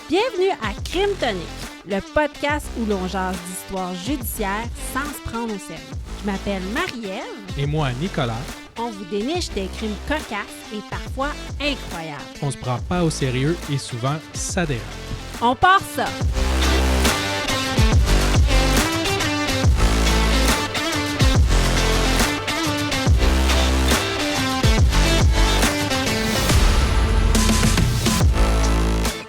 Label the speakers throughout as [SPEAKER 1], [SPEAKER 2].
[SPEAKER 1] Bienvenue à Crime Tonic, le podcast où l'on jase d'histoires judiciaires sans se prendre au sérieux. Je m'appelle Marie-Ève.
[SPEAKER 2] Et moi, Nicolas.
[SPEAKER 1] On vous déniche des crimes cocasses et parfois incroyables.
[SPEAKER 2] On se prend pas au sérieux et souvent, ça dérape.
[SPEAKER 1] On part ça!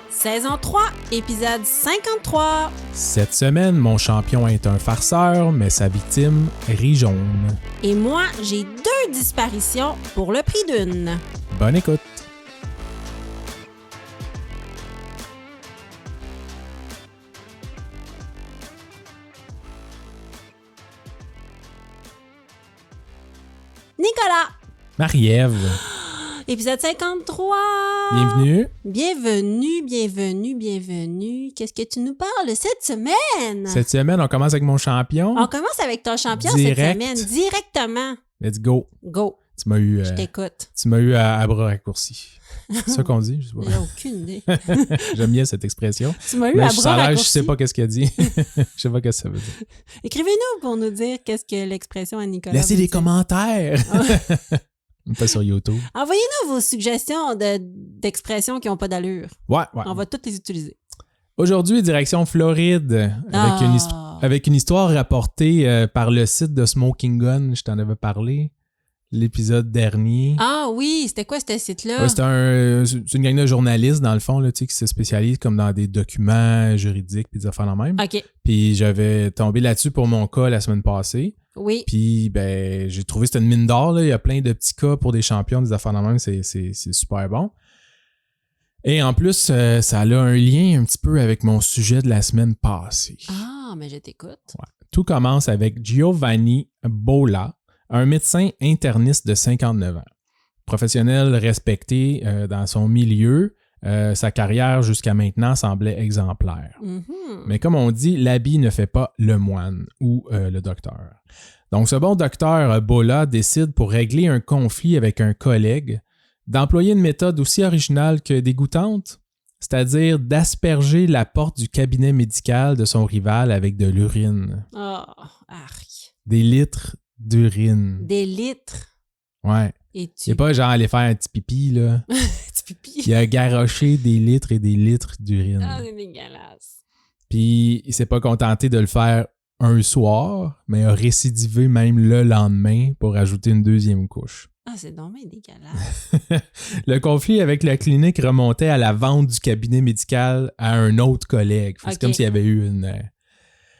[SPEAKER 1] Saison 3, épisode 53.
[SPEAKER 2] Cette semaine, mon champion est un farceur, mais sa victime rit jaune.
[SPEAKER 1] Et moi, j'ai 2 disparitions pour le prix d'une.
[SPEAKER 2] Bonne écoute!
[SPEAKER 1] Nicolas!
[SPEAKER 2] Marie-Ève,
[SPEAKER 1] Épisode 53.
[SPEAKER 2] bienvenue.
[SPEAKER 1] Bienvenue. Qu'est-ce que tu nous parles cette semaine?
[SPEAKER 2] Cette semaine, on commence avec mon champion.
[SPEAKER 1] On commence avec ton champion
[SPEAKER 2] Direct.
[SPEAKER 1] cette semaine, directement.
[SPEAKER 2] Let's go.
[SPEAKER 1] Go,
[SPEAKER 2] Tu m'as eu,
[SPEAKER 1] je t'écoute.
[SPEAKER 2] tu m'as eu à bras raccourcis. C'est ça qu'on dit? Je sais
[SPEAKER 1] J'ai
[SPEAKER 2] pas.
[SPEAKER 1] aucune idée.
[SPEAKER 2] J'aime bien cette expression.
[SPEAKER 1] Tu m'as eu
[SPEAKER 2] Là,
[SPEAKER 1] à
[SPEAKER 2] je suis
[SPEAKER 1] bras
[SPEAKER 2] à l'air,
[SPEAKER 1] raccourcis.
[SPEAKER 2] je sais pas qu'est-ce qu'elle dit. Je sais pas qu'est-ce que ça veut dire.
[SPEAKER 1] Écrivez-nous pour nous dire qu'est-ce que l'expression à Nicolas
[SPEAKER 2] Laissez
[SPEAKER 1] veut
[SPEAKER 2] des
[SPEAKER 1] dire.
[SPEAKER 2] commentaires. Pas sur YouTube.
[SPEAKER 1] Envoyez-nous vos suggestions d'expressions qui n'ont pas d'allure.
[SPEAKER 2] Ouais.
[SPEAKER 1] On va toutes les utiliser.
[SPEAKER 2] Aujourd'hui, direction Floride, avec une histoire rapportée par le site de Smoking Gun. Je t'en avais parlé l'épisode dernier.
[SPEAKER 1] Ah oui, c'était quoi ce site-là?
[SPEAKER 2] Ouais, c'est une gang de journalistes, dans le fond, là, tu sais, qui se spécialisent comme dans des documents juridiques puis des affaires de même.
[SPEAKER 1] OK,
[SPEAKER 2] Puis j'avais tombé là-dessus pour mon cas la semaine passée.
[SPEAKER 1] oui.
[SPEAKER 2] Puis ben, j'ai trouvé que c'était une mine d'or. Là. Il y a plein de petits cas pour des champions, des affaires de même. C'est super bon. Et en plus, ça a un lien un petit peu avec mon sujet de la semaine passée.
[SPEAKER 1] Ah, mais je t'écoute.
[SPEAKER 2] Ouais. Tout commence avec Giovanni Bola, un médecin interniste de 59 ans. Professionnel respecté dans son milieu, sa carrière jusqu'à maintenant semblait exemplaire.
[SPEAKER 1] Mhm.
[SPEAKER 2] Mais comme on dit, l'habit ne fait pas le moine ou le docteur. Donc ce bon docteur Bola décide pour régler un conflit avec un collègue d'employer une méthode aussi originale que dégoûtante, c'est-à-dire d'asperger la porte du cabinet médical de son rival avec de l'urine.
[SPEAKER 1] Oh, arc.
[SPEAKER 2] Des litres d'urine.
[SPEAKER 1] Des litres.
[SPEAKER 2] Ouais.
[SPEAKER 1] Et
[SPEAKER 2] C'est pas genre aller faire un petit pipi, là.
[SPEAKER 1] Petit pipi.
[SPEAKER 2] Il a garoché des litres et des litres d'urine.
[SPEAKER 1] Ah, c'est dégueulasse.
[SPEAKER 2] Puis il s'est pas contenté de le faire un soir, mais a récidivé même le lendemain pour ajouter une deuxième couche.
[SPEAKER 1] Ah, c'est dommage dégueulasse.
[SPEAKER 2] Le conflit avec la clinique remontait à la vente du cabinet médical à un autre collègue. C'est
[SPEAKER 1] Ok.
[SPEAKER 2] comme s'il y avait eu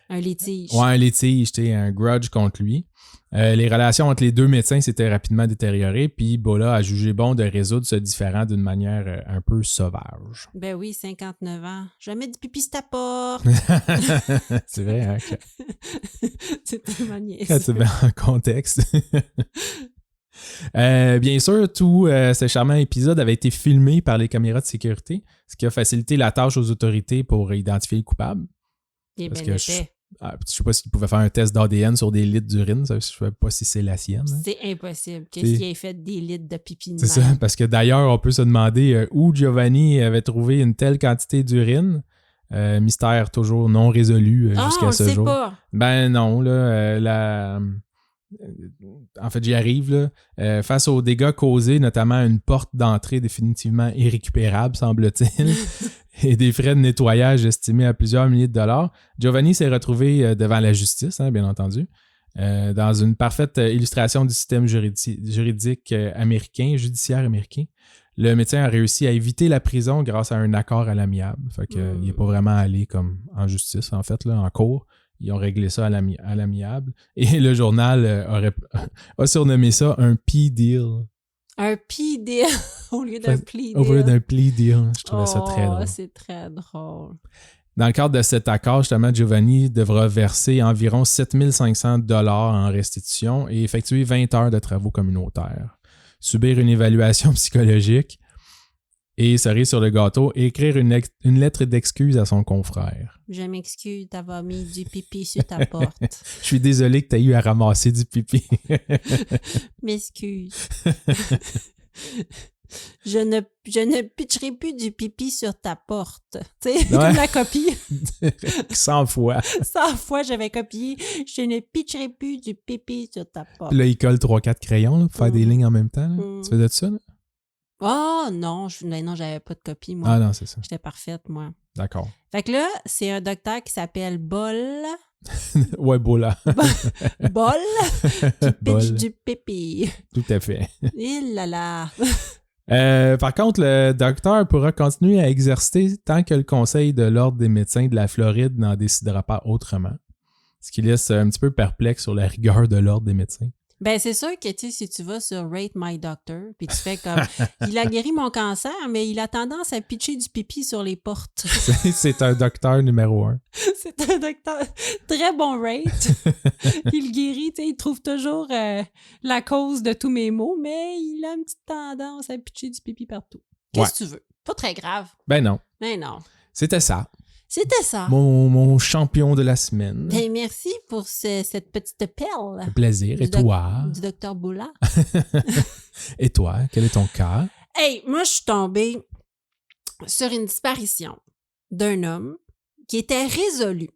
[SPEAKER 1] Un litige.
[SPEAKER 2] un litige, un grudge contre lui. Les relations entre les deux médecins s'étaient rapidement détériorées, puis Bola a jugé bon de résoudre ce différend d'une manière un peu sauvage.
[SPEAKER 1] Ben oui, 59 ans. Jamais du pipi sur ta porte.
[SPEAKER 2] C'est vrai, hein?
[SPEAKER 1] C'est tellement niaiseux.
[SPEAKER 2] Quand tu mets en contexte. Bien sûr, tout ce charmant épisode avait été filmé par les caméras de sécurité, ce qui a facilité la tâche aux autorités pour identifier le coupable.
[SPEAKER 1] Il est
[SPEAKER 2] Parce
[SPEAKER 1] bien
[SPEAKER 2] que
[SPEAKER 1] épais.
[SPEAKER 2] Je sais pas s'ils pouvaient faire un test d'ADN sur des litres d'urine, je sais pas si c'est la sienne. Hein.
[SPEAKER 1] C'est impossible.
[SPEAKER 2] C'est-
[SPEAKER 1] Qu'est-ce qu'il ait fait des litres de pipi de
[SPEAKER 2] C'est
[SPEAKER 1] même?
[SPEAKER 2] ça, parce que d'ailleurs, on peut se demander où Giovanni avait trouvé une telle quantité d'urine. Mystère toujours non résolu
[SPEAKER 1] Ah, on
[SPEAKER 2] jusqu'à
[SPEAKER 1] le
[SPEAKER 2] ce
[SPEAKER 1] sait
[SPEAKER 2] jour.
[SPEAKER 1] pas.
[SPEAKER 2] Ben non, là, en fait, j'y arrive, là. Face aux dégâts causés, notamment une porte d'entrée définitivement irrécupérable, semble-t-il, et des frais de nettoyage estimés à plusieurs milliers de dollars, Giovanni s'est retrouvé devant la justice, hein, bien entendu, dans une parfaite illustration du système juridique américain, judiciaire américain. Le médecin a réussi à éviter la prison grâce à un accord à l'amiable. Fait que, il n'est pas vraiment allé comme en justice, en fait, là, en cours. Ils ont réglé ça à l'amiable. Et le journal a surnommé ça un plea deal.
[SPEAKER 1] Un pee deal au lieu d'un plea deal.
[SPEAKER 2] Au lieu d'un plea deal. Je trouvais ça très drôle.
[SPEAKER 1] C'est très drôle.
[SPEAKER 2] Dans le cadre de cet accord, justement, Giovanni devra verser environ 7 500 $ en restitution et effectuer 20 heures de travaux communautaires. Subir une évaluation psychologique et, cerise sur le gâteau, écrire une lettre d'excuse à son confrère.
[SPEAKER 1] Je m'excuse d'avoir mis du pipi sur ta porte.
[SPEAKER 2] Je suis désolé que tu aies eu à ramasser du pipi.
[SPEAKER 1] M'excuse. Je ne pitcherai plus du pipi sur ta porte. Tu sais, comme la copie.
[SPEAKER 2] 100 fois.
[SPEAKER 1] 100 fois, j'avais copié. Je ne pitcherai plus du pipi sur ta porte.
[SPEAKER 2] Puis là, il colle 3-4 crayons là, pour faire des lignes en même temps. Là. Tu faisais de ça? Là?
[SPEAKER 1] Oh non, non, j'avais pas de copie, moi.
[SPEAKER 2] Ah non, c'est ça.
[SPEAKER 1] J'étais parfaite, moi.
[SPEAKER 2] D'accord.
[SPEAKER 1] Fait que là, c'est un docteur qui s'appelle Bol.
[SPEAKER 2] Ouais, Bola.
[SPEAKER 1] Bol qui pitch
[SPEAKER 2] Bol.
[SPEAKER 1] du pipi.
[SPEAKER 2] Tout à fait.
[SPEAKER 1] Il là là.
[SPEAKER 2] Par contre, le docteur pourra continuer à exercer tant que le Conseil de l'Ordre des médecins de la Floride n'en décidera pas autrement. Ce qui laisse un petit peu perplexe sur la rigueur de l'Ordre des médecins.
[SPEAKER 1] Ben, c'est sûr que, tu sais, si tu vas sur Rate My Doctor, puis tu fais comme, il a guéri mon cancer, mais il a tendance à pitcher du pipi sur les portes.
[SPEAKER 2] C'est un docteur numéro 1.
[SPEAKER 1] C'est un docteur très bon rate. Il guérit, tu sais, il trouve toujours la cause de tous mes maux, mais il a une petite tendance à pitcher du pipi partout. Qu'est-ce que tu veux? Pas très grave.
[SPEAKER 2] Ben non.
[SPEAKER 1] Ben non.
[SPEAKER 2] C'était ça.
[SPEAKER 1] C'était ça.
[SPEAKER 2] Mon champion de la semaine.
[SPEAKER 1] Ben, merci pour cette petite perle.
[SPEAKER 2] Un plaisir. Et toi?
[SPEAKER 1] Du docteur Boula.
[SPEAKER 2] Et toi? Quel est ton cas?
[SPEAKER 1] Hey, moi, je suis tombée sur une disparition d'un homme qui était résolu,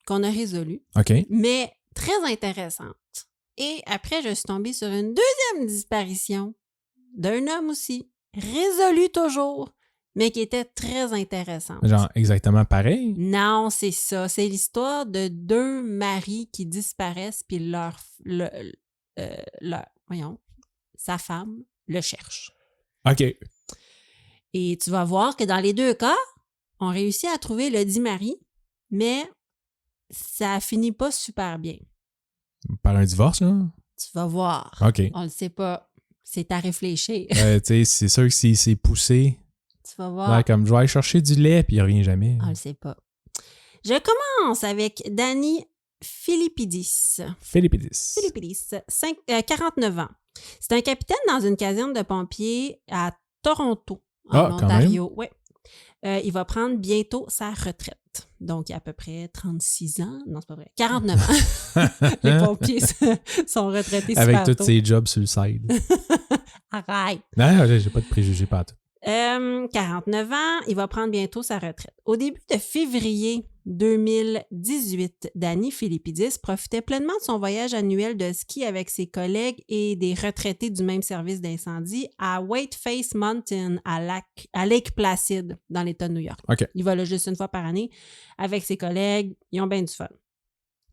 [SPEAKER 1] qu'on a résolu,
[SPEAKER 2] OK.
[SPEAKER 1] mais très intéressante. Et après, je suis tombée sur une deuxième disparition d'un homme aussi, résolu toujours, mais qui était très intéressante.
[SPEAKER 2] Genre exactement pareil?
[SPEAKER 1] Non, c'est ça. C'est l'histoire de deux maris qui disparaissent, puis sa femme le cherche.
[SPEAKER 2] OK.
[SPEAKER 1] Et tu vas voir que dans les deux cas, on réussit à trouver le dit mari, mais ça finit pas super bien.
[SPEAKER 2] Par un divorce, là?
[SPEAKER 1] Tu vas voir.
[SPEAKER 2] OK.
[SPEAKER 1] On le sait pas. C'est à réfléchir.
[SPEAKER 2] Tu sais, c'est sûr que s'il s'est poussé,
[SPEAKER 1] Tu vas voir.
[SPEAKER 2] ouais, comme je vais aller chercher du lait, puis il revient jamais.
[SPEAKER 1] On le sait pas. Je commence avec Danny Philippidis.
[SPEAKER 2] Philippidis.
[SPEAKER 1] 49 ans. C'est un capitaine dans une caserne de pompiers à Toronto, en
[SPEAKER 2] Ah, quand
[SPEAKER 1] Ontario. Ouais. Il va prendre bientôt sa retraite. Donc, il a à peu près 36 ans. Non, c'est pas vrai. 49 ans. Les pompiers sont retraités super
[SPEAKER 2] Avec
[SPEAKER 1] tôt.
[SPEAKER 2] tous ses jobs sur le side.
[SPEAKER 1] Arrête.
[SPEAKER 2] Non, j'ai pas de préjugés pas tout.
[SPEAKER 1] 49 ans, il va prendre bientôt sa retraite. Au début de février 2018, Danny Philippidis profitait pleinement de son voyage annuel de ski avec ses collègues et des retraités du même service d'incendie à Whiteface Mountain, à Lake Placid, dans l'État de New York.
[SPEAKER 2] OK.
[SPEAKER 1] Il va là juste une fois par année avec ses collègues. Ils ont bien du fun.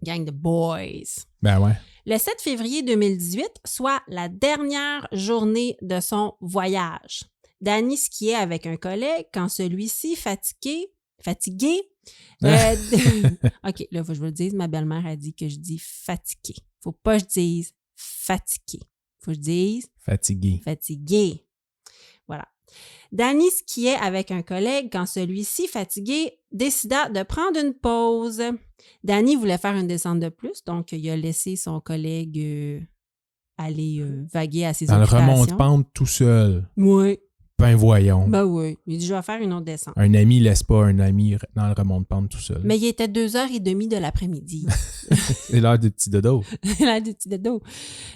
[SPEAKER 1] Gang de boys.
[SPEAKER 2] Ben ouais.
[SPEAKER 1] Le 7 février 2018, soit la dernière journée de son voyage, Danny skiait avec un collègue quand celui-ci, fatigué, OK, là, faut que je vous le dise, ma belle-mère a dit que je dis fatigué. Faut pas que je dise fatigué. Faut que je dise fatigué. Voilà. Danny skiait avec un collègue quand celui-ci, fatigué, décida de prendre une pause. Danny voulait faire une descente de plus, donc il a laissé son collègue aller vaguer à ses occupations.
[SPEAKER 2] Dans le remonte-pente tout seul.
[SPEAKER 1] Oui.
[SPEAKER 2] Ben voyons.
[SPEAKER 1] Ben oui. Il dit, je vais faire une autre descente.
[SPEAKER 2] Un ami laisse pas un ami dans le remonte-pente tout seul.
[SPEAKER 1] Mais il était 2h30 de l'après-midi.
[SPEAKER 2] C'est l'heure du petit dodo.
[SPEAKER 1] L'heure du petit dodo.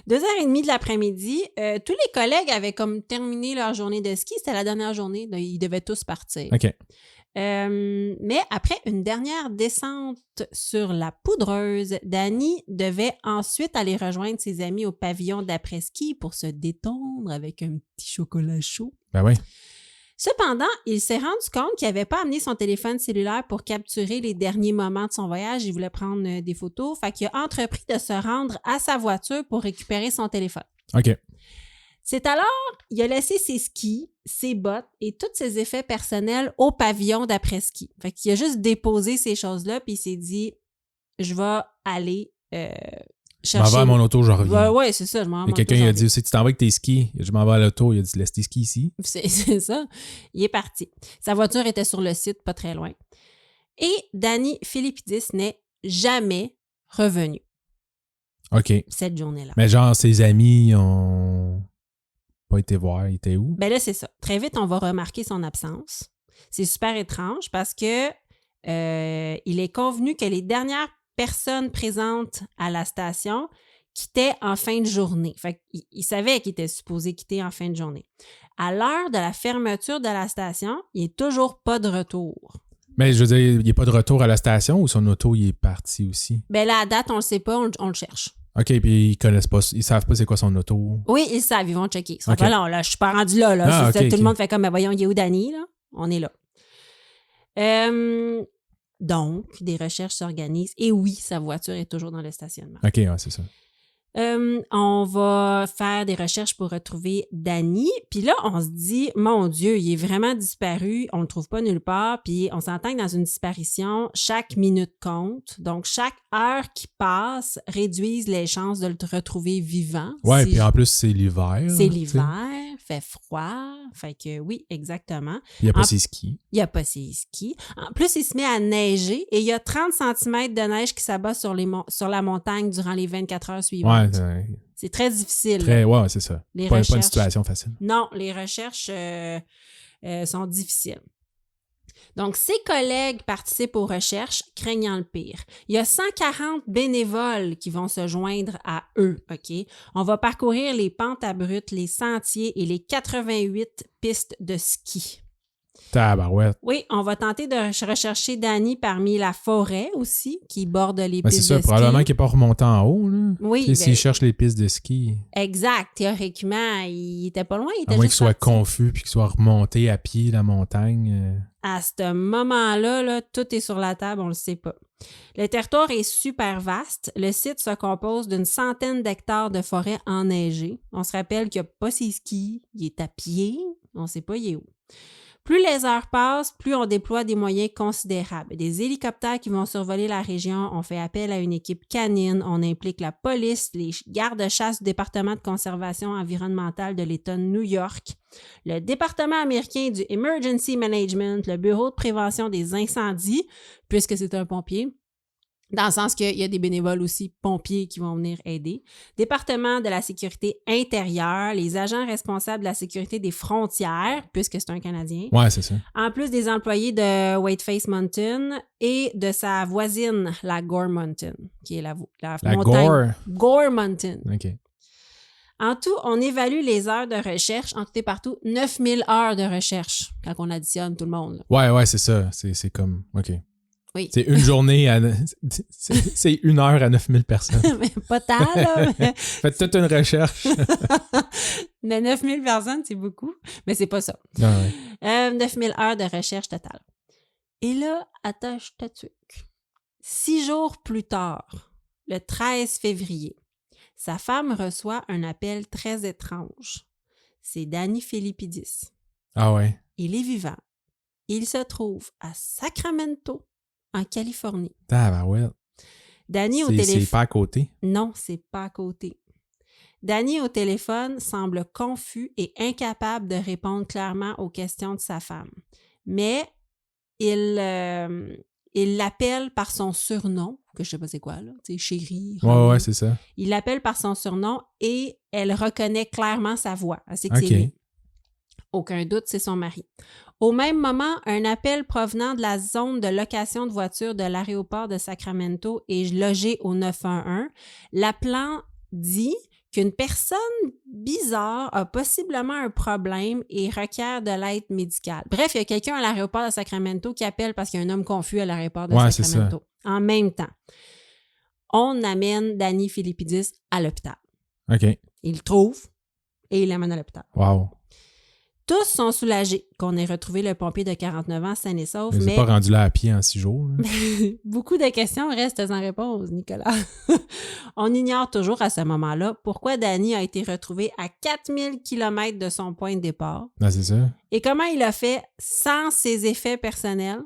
[SPEAKER 1] 2h30 de l'après-midi, tous les collègues avaient comme terminé leur journée de ski. C'était la dernière journée. Donc, ils devaient tous partir.
[SPEAKER 2] OK.
[SPEAKER 1] Mais après une dernière descente sur la poudreuse, Danny devait ensuite aller rejoindre ses amis au pavillon d'après-ski pour se détendre avec un petit chocolat chaud.
[SPEAKER 2] Ben oui.
[SPEAKER 1] Cependant, il s'est rendu compte qu'il n'avait pas amené son téléphone cellulaire pour capturer les derniers moments de son voyage. Il voulait prendre des photos. Fait qu'il a entrepris de se rendre à sa voiture pour récupérer son téléphone.
[SPEAKER 2] OK.
[SPEAKER 1] C'est alors qu'il a laissé ses skis, ses bottes et tous ses effets personnels au pavillon d'après-ski. Fait qu'il a juste déposé ces choses-là puis il s'est dit « Je vais aller chercher... »
[SPEAKER 2] Je m'en vais à mon auto, je reviens.
[SPEAKER 1] Ouais, c'est ça. Je m'en vais à mon auto,
[SPEAKER 2] quelqu'un il a dit aussi, tu t'en vas avec tes skis. Je m'en vais à l'auto. Il a dit, laisse tes skis ici.
[SPEAKER 1] C'est ça. Il est parti. Sa voiture était sur le site, pas très loin. Et Danny Philippidis n'est jamais revenu.
[SPEAKER 2] OK.
[SPEAKER 1] Cette journée-là.
[SPEAKER 2] Mais genre, ses amis ont pas été voir. Ils étaient où?
[SPEAKER 1] Ben là, c'est ça. Très vite, on va remarquer son absence. C'est super étrange parce que il est convenu que les dernières personnes présentes à la station quittaient en fin de journée. Fait qu'il savait qu'il était supposé quitter en fin de journée. À l'heure de la fermeture de la station, il n'est toujours pas de retour.
[SPEAKER 2] Mais je veux dire, il n'est pas de retour à la station ou son auto, il est parti aussi?
[SPEAKER 1] Ben là, à date, on le sait pas, on le cherche.
[SPEAKER 2] OK, puis ils connaissent pas, ils savent pas c'est quoi son auto.
[SPEAKER 1] Oui, ils savent, ils vont checker. Ils sont
[SPEAKER 2] OK.
[SPEAKER 1] pas là, je suis pas rendu là.
[SPEAKER 2] Ah,
[SPEAKER 1] Tout
[SPEAKER 2] OK,
[SPEAKER 1] le
[SPEAKER 2] OK.
[SPEAKER 1] monde fait comme, ben voyons, il est où Danny, là? On est là. Donc, des recherches s'organisent. Et oui, sa voiture est toujours dans le stationnement.
[SPEAKER 2] OK, ouais, c'est ça.
[SPEAKER 1] On va faire des recherches pour retrouver Danny. Puis là, on se dit, mon Dieu, il est vraiment disparu. On le trouve pas nulle part. Puis on s'entend que dans une disparition, chaque minute compte. Donc, chaque heure qui passe réduise les chances de le retrouver vivant.
[SPEAKER 2] Ouais, puis en plus, c'est l'hiver.
[SPEAKER 1] C'est
[SPEAKER 2] tu sais.
[SPEAKER 1] l'hiver, fait froid. Fait que oui, exactement.
[SPEAKER 2] Il n'y a pas ses skis.
[SPEAKER 1] Il n'y a pas ses skis. En plus, il se met à neiger et il y a 30 cm de neige qui s'abat sur la montagne durant les 24 heures suivantes.
[SPEAKER 2] Ouais,
[SPEAKER 1] C'est très difficile.
[SPEAKER 2] ouais, c'est ça. Pas une situation facile.
[SPEAKER 1] Non, les recherches sont difficiles. Donc, ses collègues participent aux recherches, craignant le pire. Il y a 140 bénévoles qui vont se joindre à eux, OK? On va parcourir les pentes abruptes, les sentiers et les 88 pistes de ski.
[SPEAKER 2] Tabarouette.
[SPEAKER 1] Oui, on va tenter de rechercher Danny parmi la forêt aussi, qui borde les
[SPEAKER 2] Ben,
[SPEAKER 1] pistes
[SPEAKER 2] c'est ça,
[SPEAKER 1] de ski.
[SPEAKER 2] probablement qu'il n'est pas remonté en haut. Là.
[SPEAKER 1] Oui.
[SPEAKER 2] Tu sais, s'il cherche les pistes de ski.
[SPEAKER 1] Exact. Théoriquement, il était pas loin. Il était
[SPEAKER 2] À moins
[SPEAKER 1] juste
[SPEAKER 2] qu'il soit
[SPEAKER 1] parti.
[SPEAKER 2] confus puis qu'il soit remonté à pied la montagne.
[SPEAKER 1] À ce moment-là, là, tout est sur la table, on le sait pas. Le territoire est super vaste. Le site se compose d'une centaine d'hectares de forêt enneigée. On se rappelle qu'il n'y a pas ses skis, il est à pied, on ne sait pas il est où. Plus les heures passent, plus on déploie des moyens considérables. Des hélicoptères qui vont survoler la région, on fait appel à une équipe canine, on implique la police, les gardes-chasse du département de conservation environnementale de l'État de New York, le département américain du Emergency Management, le bureau de prévention des incendies, puisque c'est un pompier, dans le sens qu'il y a des bénévoles aussi, pompiers, qui vont venir aider. Département de la sécurité intérieure, les agents responsables de la sécurité des frontières, puisque c'est un Canadien.
[SPEAKER 2] Ouais, c'est ça.
[SPEAKER 1] En plus des employés de Whiteface Mountain et de sa voisine, la Gore Mountain, qui est la montagne. Gore Mountain.
[SPEAKER 2] OK.
[SPEAKER 1] En tout, on évalue les heures de recherche, en tout et partout, 9000 heures de recherche, quand on additionne tout le monde. Là.
[SPEAKER 2] Ouais, c'est ça. C'est comme... OK.
[SPEAKER 1] Oui.
[SPEAKER 2] C'est une journée à... c'est 1 heure à 9000 personnes.
[SPEAKER 1] Mais pas tant, là.
[SPEAKER 2] Faites toute une recherche.
[SPEAKER 1] Mais 9000 personnes, c'est beaucoup. Mais c'est pas ça.
[SPEAKER 2] Ah ouais.
[SPEAKER 1] 9000 heures de recherche totale. Et là, attache ta tuque. 6 jours plus tard, le 13 février, sa femme reçoit un appel très étrange. C'est Danny Philippidis.
[SPEAKER 2] Ah ouais.
[SPEAKER 1] Il est vivant. Il se trouve à Sacramento, en Californie.
[SPEAKER 2] Tabarouette.
[SPEAKER 1] Danny au téléphone.
[SPEAKER 2] C'est pas à côté?
[SPEAKER 1] Non, c'est pas à côté. Danny au téléphone semble confus et incapable de répondre clairement aux questions de sa femme. Mais il l'appelle par son surnom, que je sais pas c'est quoi, là, tu sais, chérie.
[SPEAKER 2] Ouais, c'est ça.
[SPEAKER 1] Il l'appelle par son surnom et elle reconnaît clairement sa voix. Elle sait que
[SPEAKER 2] OK.
[SPEAKER 1] c'est lui. Aucun doute, c'est son mari. Au même moment, un appel provenant de la zone de location de voitures de l'aéroport de Sacramento est logé au 911. L'appelant dit qu'une personne bizarre a possiblement un problème et requiert de l'aide médicale. Bref, il y a quelqu'un à l'aéroport de Sacramento qui appelle parce qu'il y a un homme confus à l'aéroport de Sacramento. En même temps, on amène Danny Philippidis à l'hôpital.
[SPEAKER 2] OK.
[SPEAKER 1] Il le trouve et il l'amène à l'hôpital.
[SPEAKER 2] Wow.
[SPEAKER 1] Tous sont soulagés qu'on ait retrouvé le pompier de 49 ans sain et sauf,
[SPEAKER 2] mais... pas rendu là à pied en 6 jours.
[SPEAKER 1] Beaucoup de questions restent sans réponse, Nicolas. On ignore toujours à ce moment-là pourquoi Danny a été retrouvé à 4000 km de son point de départ.
[SPEAKER 2] Ah, c'est ça.
[SPEAKER 1] Et comment il a fait sans ses effets personnels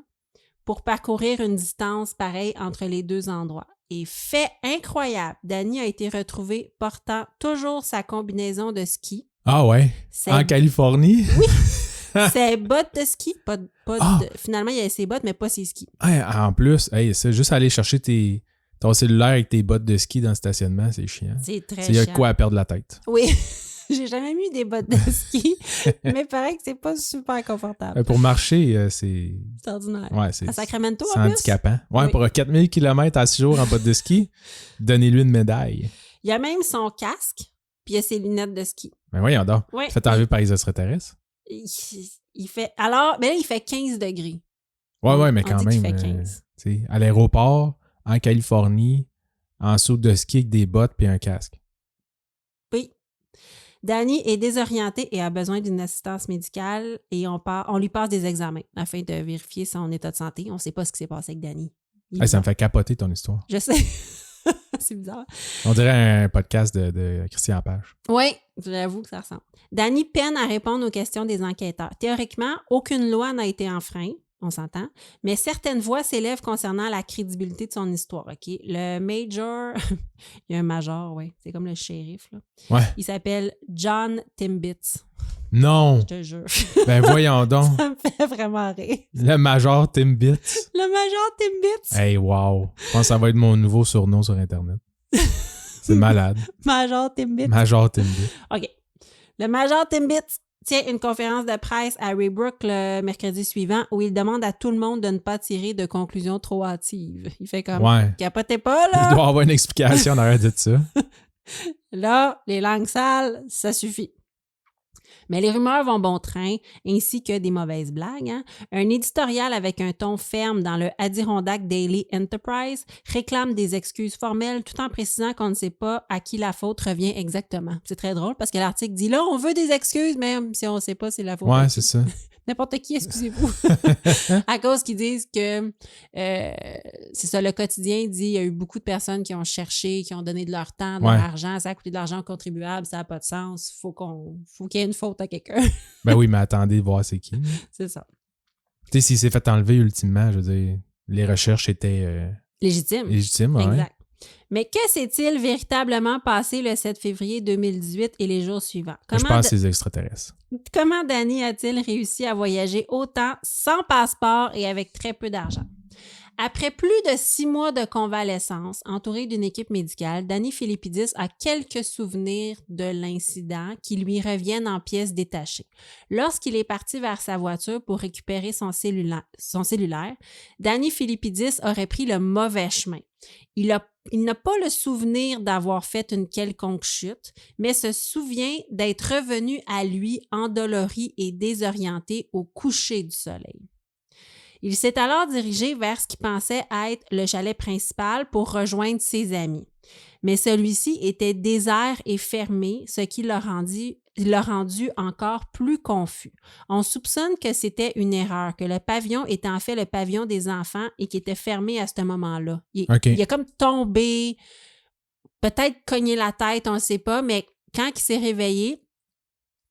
[SPEAKER 1] pour parcourir une distance pareille entre les deux endroits. Et fait incroyable, Danny a été retrouvé portant toujours sa combinaison de ski.
[SPEAKER 2] Ah ouais? En Californie?
[SPEAKER 1] Oui! Ses bottes de ski. Finalement, il y avait ses bottes, mais pas ses skis.
[SPEAKER 2] En plus, c'est juste aller chercher ton cellulaire avec tes bottes de ski dans le stationnement, c'est chiant.
[SPEAKER 1] C'est très chiant.
[SPEAKER 2] Il y a quoi à perdre la tête.
[SPEAKER 1] Oui. J'ai jamais mis des bottes de ski, mais il paraît que c'est pas super confortable.
[SPEAKER 2] Pour marcher, c'est...
[SPEAKER 1] C'est ordinaire.
[SPEAKER 2] Ouais,
[SPEAKER 1] à Sacramento,
[SPEAKER 2] c'est
[SPEAKER 1] en plus?
[SPEAKER 2] handicapant. Ouais,
[SPEAKER 1] oui.
[SPEAKER 2] Pour 4000 km à 6 jours en bottes de ski, donnez-lui une médaille.
[SPEAKER 1] Il y a même son casque, puis il y a ses lunettes de ski.
[SPEAKER 2] Ben voyons donc.
[SPEAKER 1] Oui.
[SPEAKER 2] Fait enlever par les extraterrestres.
[SPEAKER 1] il fait... Alors, mais là, il fait 15 degrés.
[SPEAKER 2] Ouais, mais
[SPEAKER 1] On
[SPEAKER 2] quand
[SPEAKER 1] dit qu'il
[SPEAKER 2] même.
[SPEAKER 1] fait 15.
[SPEAKER 2] Tu sais, à l'aéroport, en Californie, en saut de ski avec des bottes puis un casque.
[SPEAKER 1] Oui. Danny est désorienté et a besoin d'une assistance médicale et on lui passe des examens afin de vérifier son état de santé. On ne sait pas ce qui s'est passé avec Danny.
[SPEAKER 2] Hey, ça me fait capoter ton histoire.
[SPEAKER 1] Je sais. C'est bizarre.
[SPEAKER 2] On dirait un podcast de Christian Page.
[SPEAKER 1] Oui, j'avoue que ça ressemble. Danny peine à répondre aux questions des enquêteurs. Théoriquement, aucune loi n'a été enfreinte, on s'entend, mais certaines voix s'élèvent concernant la crédibilité de son histoire, OK? Le major, il y a un major, oui, c'est comme le shérif, là.
[SPEAKER 2] Ouais.
[SPEAKER 1] Il s'appelle John Timbits.
[SPEAKER 2] Non!
[SPEAKER 1] Je te jure.
[SPEAKER 2] Ben voyons donc.
[SPEAKER 1] Ça me fait vraiment rire.
[SPEAKER 2] Le Major Timbits.
[SPEAKER 1] Le major Timbits.
[SPEAKER 2] Hey, wow. Je pense que ça va être mon nouveau surnom sur Internet. C'est malade.
[SPEAKER 1] Major Timbits.
[SPEAKER 2] Major Timbits.
[SPEAKER 1] OK. Le major Timbits tient une conférence de presse à Raybrook le mercredi suivant où il demande à tout le monde de ne pas tirer de conclusions trop hâtives. Il fait comme
[SPEAKER 2] Ouais.
[SPEAKER 1] capotez pas, là.
[SPEAKER 2] Il doit y avoir une explication en arrière de ça.
[SPEAKER 1] Là, les langues sales, ça suffit. Mais les rumeurs vont bon train, ainsi que des mauvaises blagues. Hein? Un éditorial avec un ton ferme dans le Adirondack Daily Enterprise réclame des excuses formelles tout en précisant qu'on ne sait pas à qui la faute revient exactement. C'est très drôle parce que l'article dit là, on veut des excuses, même si on ne sait pas c'est la faute.
[SPEAKER 2] Ouais, c'est ça.
[SPEAKER 1] N'importe qui, excusez-vous. À cause qu'ils disent que, c'est ça, le quotidien dit il y a eu beaucoup de personnes qui ont cherché, qui ont donné de leur temps, de leur argent, ça a coûté de l'argent aux contribuables, ça n'a pas de sens, faut qu'il y ait une faute à quelqu'un.
[SPEAKER 2] Ben oui, mais attendez de voir c'est qui.
[SPEAKER 1] C'est ça.
[SPEAKER 2] Tu sais, s'il s'est fait enlever ultimement, je veux dire, les recherches étaient
[SPEAKER 1] légitimes.
[SPEAKER 2] Ouais.
[SPEAKER 1] Exact. Mais que s'est-il véritablement passé le 7 février 2018 et les jours suivants?
[SPEAKER 2] Je pense que c'est les extraterrestres.
[SPEAKER 1] Comment Danny a-t-il réussi à voyager autant sans passeport et avec très peu d'argent? Après plus de 6 mois de convalescence, entouré d'une équipe médicale, Danny Philippidis a quelques souvenirs de l'incident qui lui reviennent en pièces détachées. Lorsqu'il est parti vers sa voiture pour récupérer son cellulaire, Danny Philippidis aurait pris le mauvais chemin. Il n'a pas le souvenir d'avoir fait une quelconque chute, mais se souvient d'être revenu à lui endolori et désorienté au coucher du soleil. Il s'est alors dirigé vers ce qu'il pensait être le chalet principal pour rejoindre ses amis. Mais celui-ci était désert et fermé, ce qui l'a rendu encore plus confus. On soupçonne que c'était une erreur, que le pavillon était en fait le pavillon des enfants et qui était fermé à ce moment-là. Il a comme tombé, peut-être cogné la tête, on ne sait pas, mais quand il s'est réveillé,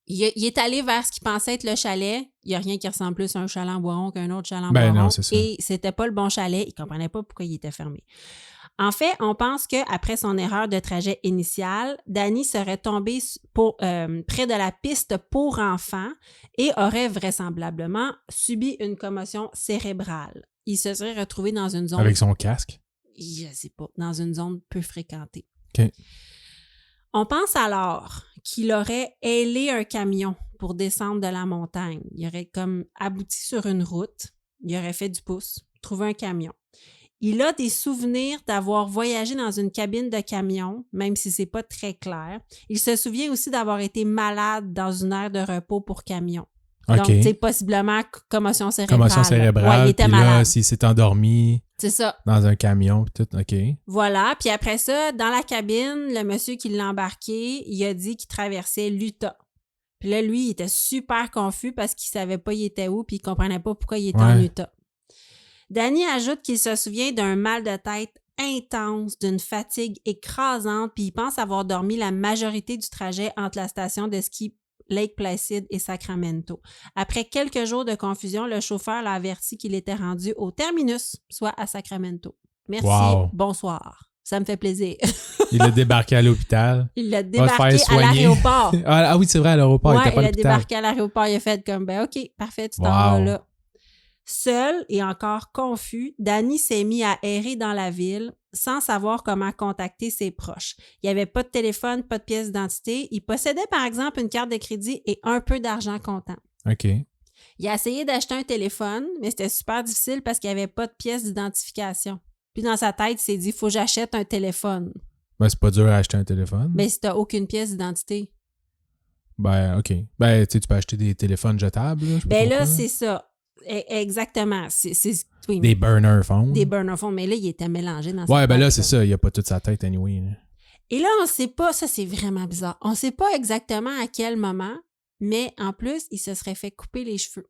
[SPEAKER 1] il est allé vers ce qu'il pensait être le chalet. Il n'y a rien qui ressemble plus à un chalet en boiron qu'un autre chalet en boiron.
[SPEAKER 2] Non, c'est ça.
[SPEAKER 1] Et c'était pas le bon chalet. Il ne comprenait pas pourquoi il était fermé. En fait, on pense qu'après son erreur de trajet initial, Danny serait tombé près de la piste pour enfants et aurait vraisemblablement subi une commotion cérébrale. Il se serait retrouvé dans une zone...
[SPEAKER 2] Avec son casque?
[SPEAKER 1] Je ne sais pas. Dans une zone peu fréquentée.
[SPEAKER 2] OK.
[SPEAKER 1] On pense alors qu'il aurait ailé un camion pour descendre de la montagne. Il aurait comme abouti sur une route, il aurait fait du pouce, trouvé un camion. Il a des souvenirs d'avoir voyagé dans une cabine de camion, même si c'est pas très clair. Il se souvient aussi d'avoir été malade dans une aire de repos pour camion.
[SPEAKER 2] Okay.
[SPEAKER 1] Donc, tu sais, possiblement commotion cérébrale.
[SPEAKER 2] Commotion cérébrale.
[SPEAKER 1] Ouais, il était malade.
[SPEAKER 2] Là, s'il s'est endormi
[SPEAKER 1] c'est ça.
[SPEAKER 2] Dans un camion, tout, OK.
[SPEAKER 1] Voilà. Puis après ça, dans la cabine, le monsieur qui l'a embarqué, il a dit qu'il traversait l'Utah. Puis là, lui, il était super confus parce qu'il savait pas il était où puis il comprenait pas pourquoi il était en Utah. Danny ajoute qu'il se souvient d'un mal de tête intense, d'une fatigue écrasante, puis il pense avoir dormi la majorité du trajet entre la station de ski Lake Placid et Sacramento. Après quelques jours de confusion, le chauffeur l'a averti qu'il était rendu au terminus, soit à Sacramento. Merci, bonsoir. Ça me fait plaisir.
[SPEAKER 2] Il l'a débarqué à l'hôpital.
[SPEAKER 1] Il l'a débarqué à l'aéroport.
[SPEAKER 2] Ah oui, c'est vrai, à l'aéroport, il était pas à l'hôpital.
[SPEAKER 1] Il a débarqué à l'aéroport, il a fait comme, OK, parfait, tu t'en vas là. Seul et encore confus, Danny s'est mis à errer dans la ville sans savoir comment contacter ses proches. Il n'y avait pas de téléphone, pas de pièce d'identité. Il possédait par exemple une carte de crédit et un peu d'argent comptant.
[SPEAKER 2] OK.
[SPEAKER 1] Il a essayé d'acheter un téléphone, mais c'était super difficile parce qu'il n'y avait pas de pièce d'identification. Puis dans sa tête, il s'est dit, il faut que j'achète un téléphone.
[SPEAKER 2] Ben, c'est pas dur à acheter un téléphone.
[SPEAKER 1] Mais si tu n'as aucune pièce d'identité.
[SPEAKER 2] Ben, OK. Ben, tu peux acheter des téléphones jetables, là, je sais pas
[SPEAKER 1] Ben
[SPEAKER 2] trop
[SPEAKER 1] là,
[SPEAKER 2] quoi.
[SPEAKER 1] c'est ça. Exactement. Oui,
[SPEAKER 2] Des burner phones.
[SPEAKER 1] des burner phones. Mais là, il était mélangé dans sa
[SPEAKER 2] Ouais, ben là,
[SPEAKER 1] tête,
[SPEAKER 2] c'est ça. Il a pas toute sa tête, anyway. Là.
[SPEAKER 1] Et là, on sait pas, ça c'est vraiment bizarre. On sait pas exactement à quel moment, mais en plus, il se serait fait couper les cheveux.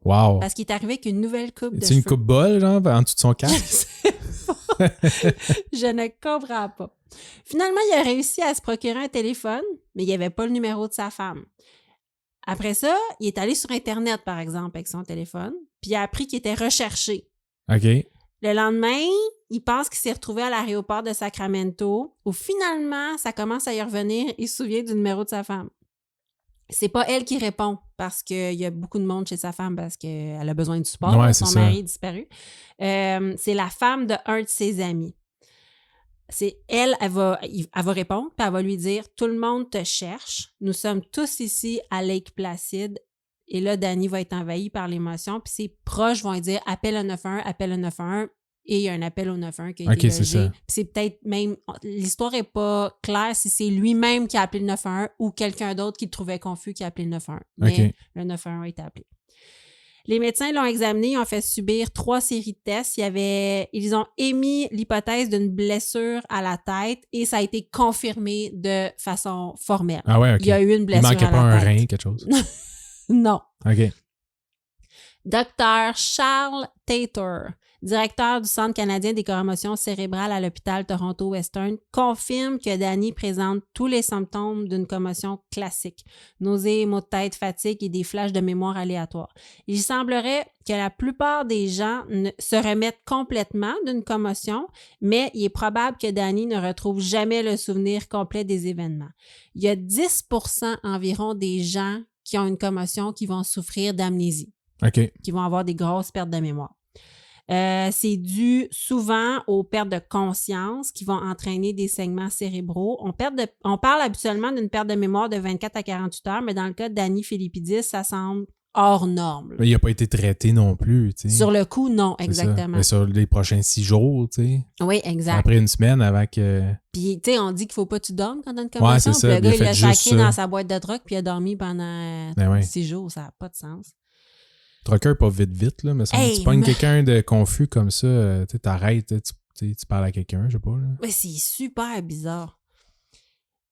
[SPEAKER 2] Wow.
[SPEAKER 1] Parce qu'il est arrivé avec une nouvelle coupe de
[SPEAKER 2] C'est une
[SPEAKER 1] cheveux.
[SPEAKER 2] coupe-bol, genre, en dessous de son casque?
[SPEAKER 1] Je ne comprends pas. Finalement, il a réussi à se procurer un téléphone, mais il n'y avait pas le numéro de sa femme. Après ça, il est allé sur Internet, par exemple, avec son téléphone, puis il a appris qu'il était recherché.
[SPEAKER 2] OK.
[SPEAKER 1] Le lendemain, il pense qu'il s'est retrouvé à l'aéroport de Sacramento, où finalement, ça commence à y revenir, il se souvient du numéro de sa femme. C'est pas elle qui répond, parce qu'il y a beaucoup de monde chez sa femme, parce qu'elle a besoin de support,
[SPEAKER 2] Ouais,
[SPEAKER 1] son
[SPEAKER 2] c'est ça.
[SPEAKER 1] mari est disparu. C'est la femme de un de ses amis. Elle va répondre, puis elle va lui dire « Tout le monde te cherche. Nous sommes tous ici à Lake Placid. » Et là, Danny va être envahi par l'émotion, puis ses proches vont lui dire « Appelle le 911, appelle le 911. » Et il y a un appel au 911 qui a été
[SPEAKER 2] c'est ça.
[SPEAKER 1] logé. Puis c'est peut-être même... L'histoire n'est pas claire si c'est lui-même qui a appelé le 911 ou quelqu'un d'autre qui le trouvait confus qui a appelé le 911. Mais le 911 a été appelé. Les médecins l'ont examiné, ils ont fait subir 3 séries de tests. Ils ont émis l'hypothèse d'une blessure à la tête et ça a été confirmé de façon formelle.
[SPEAKER 2] Ah ouais, OK.
[SPEAKER 1] Il y a eu une blessure à la tête.
[SPEAKER 2] Il manquait pas un rein, quelque chose?
[SPEAKER 1] Non.
[SPEAKER 2] OK.
[SPEAKER 1] Dr. Charles Tator, directeur du Centre canadien des commotions cérébrales à l'hôpital Toronto-Western, confirme que Danny présente tous les symptômes d'une commotion classique. Nausées, maux de tête, fatigue et des flashs de mémoire aléatoires. Il semblerait que la plupart des gens se remettent complètement d'une commotion, mais il est probable que Danny ne retrouve jamais le souvenir complet des événements. Il y a 10% environ des gens qui ont une commotion qui vont souffrir d'amnésie.
[SPEAKER 2] OK.
[SPEAKER 1] Qui vont avoir des grosses pertes de mémoire. C'est dû souvent aux pertes de conscience qui vont entraîner des saignements cérébraux. On parle habituellement d'une perte de mémoire de 24 à 48 heures, mais dans le cas de Danny Philippidis, ça semble hors norme.
[SPEAKER 2] Mais il n'a pas été traité non plus, tu sais.
[SPEAKER 1] Sur le coup, non,
[SPEAKER 2] C'est
[SPEAKER 1] exactement.
[SPEAKER 2] Mais sur les prochains 6 jours, tu sais.
[SPEAKER 1] Oui, exact.
[SPEAKER 2] Après une semaine avant que...
[SPEAKER 1] Puis, tu sais, on dit qu'il ne faut pas que tu dormes quand tu as une commotion.
[SPEAKER 2] Ouais, c'est ça.
[SPEAKER 1] Puis le gars, il l'a sacré
[SPEAKER 2] ça.
[SPEAKER 1] dans sa boîte de drogue, puis il a dormi pendant 6 jours. Ça n'a pas de sens.
[SPEAKER 2] Trucker, pas vite, là, mais si tu pognes quelqu'un de confus comme ça, tu t'arrêtes, tu parles à quelqu'un, je sais pas. Là.
[SPEAKER 1] Mais c'est super bizarre.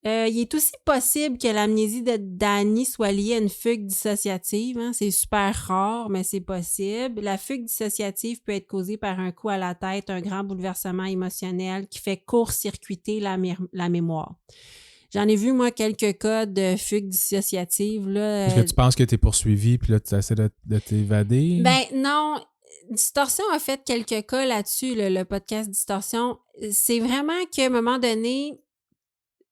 [SPEAKER 1] Il est aussi possible que l'amnésie de Danny soit liée à une fugue dissociative. Hein? C'est super rare, mais c'est possible. La fugue dissociative peut être causée par un coup à la tête, un grand bouleversement émotionnel qui fait court-circuiter la mémoire. J'en ai vu, moi, quelques cas de fugue dissociative. Là,
[SPEAKER 2] Est-ce que tu penses que tu es poursuivi puis là, tu essaies de t'évader?
[SPEAKER 1] Ben non. Distorsion a fait quelques cas là-dessus, le podcast Distorsion. C'est vraiment qu'à un moment donné,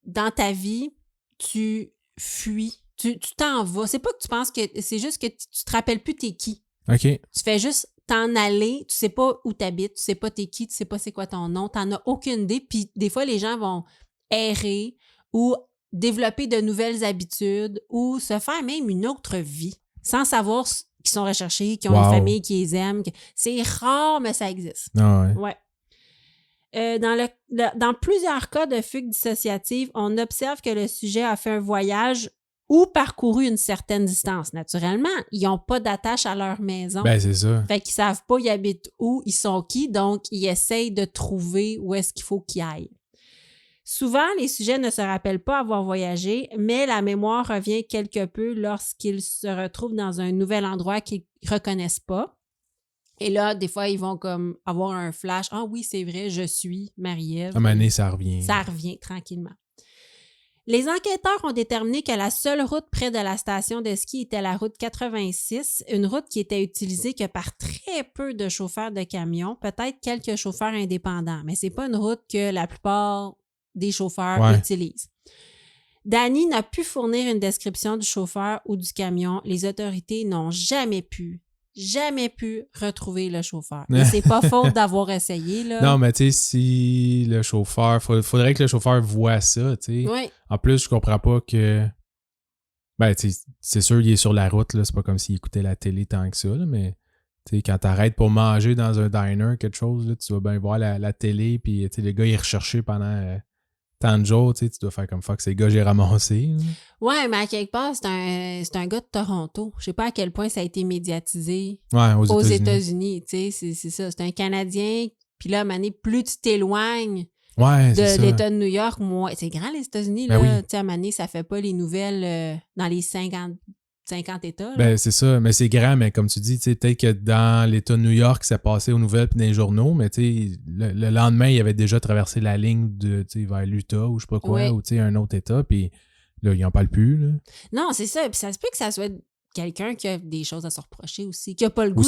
[SPEAKER 1] dans ta vie, tu fuis. Tu t'en vas. C'est pas que tu penses que... C'est juste que tu te rappelles plus t'es qui.
[SPEAKER 2] OK.
[SPEAKER 1] Tu fais juste t'en aller. Tu sais pas où t'habites. Tu sais pas t'es qui. Tu sais pas c'est quoi ton nom. T'en as aucune idée. Puis des fois, les gens vont errer ou développer de nouvelles habitudes ou se faire même une autre vie sans savoir qu'ils sont recherchés, qu'ils ont une famille qui les aime. C'est rare, mais ça existe.
[SPEAKER 2] Ah ouais.
[SPEAKER 1] Ouais. Dans plusieurs cas de fugue dissociative, on observe que le sujet a fait un voyage ou parcouru une certaine distance. Naturellement, ils n'ont pas d'attache à leur maison.
[SPEAKER 2] Ben, c'est ça.
[SPEAKER 1] Fait qu'ils savent pas ils habitent où, ils sont qui, donc ils essayent de trouver où est-ce qu'il faut qu'ils aillent. Souvent, les sujets ne se rappellent pas avoir voyagé, mais la mémoire revient quelque peu lorsqu'ils se retrouvent dans un nouvel endroit qu'ils ne reconnaissent pas. Et là, des fois, ils vont comme avoir un flash. « Ah oui, c'est vrai, je suis Marie-Ève. »
[SPEAKER 2] À un moment donné, ça revient.
[SPEAKER 1] Ça revient tranquillement. Les enquêteurs ont déterminé que la seule route près de la station de ski était la route 86, une route qui était utilisée que par très peu de chauffeurs de camions, peut-être quelques chauffeurs indépendants, mais c'est pas une route que la plupart des chauffeurs utilisent. Danny n'a pu fournir une description du chauffeur ou du camion. Les autorités n'ont jamais pu retrouver le chauffeur. Et c'est pas faute d'avoir essayé, là.
[SPEAKER 2] Non, mais tu sais, si le chauffeur... Faudrait que le chauffeur voit ça, tu sais.
[SPEAKER 1] Oui.
[SPEAKER 2] En plus, je comprends pas que... Ben, tu sais, c'est sûr, il est sur la route, là. C'est pas comme s'il écoutait la télé tant que ça, là, mais... Tu sais, quand t'arrêtes pour manger dans un diner, quelque chose, là, tu vas bien voir la télé, puis le gars, il est recherché pendant tant de jours, tu dois faire comme fuck, ces gars, j'ai ramassé. Là.
[SPEAKER 1] Ouais, mais à quelque part, c'est un gars de Toronto. Je sais pas à quel point ça a été médiatisé
[SPEAKER 2] Ouais,
[SPEAKER 1] aux États-Unis. Tu sais, c'est ça. C'est un Canadien. Puis là, à un moment donné, plus tu t'éloignes de l'État de New York, moi, c'est grand les États-Unis, là.
[SPEAKER 2] Ben oui.
[SPEAKER 1] Tu sais, à un moment donné, ça fait pas les nouvelles dans les 50 États. Là.
[SPEAKER 2] Ben, c'est ça. Mais c'est grand, mais comme tu dis, peut-être que dans l'État de New York, ça passait aux nouvelles puis dans les journaux, mais le lendemain, il avait déjà traversé la ligne vers l'Utah ou je sais pas quoi, ou un autre État, puis là, il en parle plus. Là.
[SPEAKER 1] Non, c'est ça. Puis ça se peut que ça soit quelqu'un qui a des choses à se reprocher aussi, qui n'a pas le goût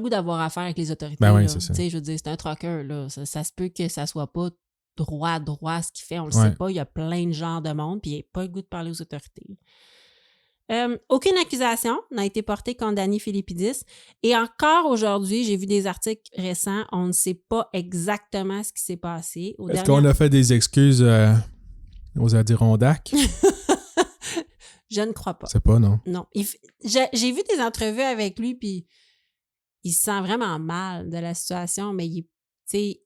[SPEAKER 1] d'avoir affaire avec les autorités.
[SPEAKER 2] Ben oui, c'est ça.
[SPEAKER 1] Je veux dire, c'est un trucker, là. Ça se peut que ça soit pas droit ce qu'il fait. On le sait pas. Il y a plein de genres de monde, puis il n'a pas le goût de parler aux autorités. Aucune accusation n'a été portée contre Danny Philippidis. Et encore aujourd'hui, j'ai vu des articles récents, on ne sait pas exactement ce qui s'est passé.
[SPEAKER 2] Est-ce qu'on a fait des excuses aux Adirondacks?
[SPEAKER 1] Je ne crois pas.
[SPEAKER 2] C'est pas, non?
[SPEAKER 1] Non. J'ai vu des entrevues avec lui, puis il se sent vraiment mal de la situation, mais tu sais,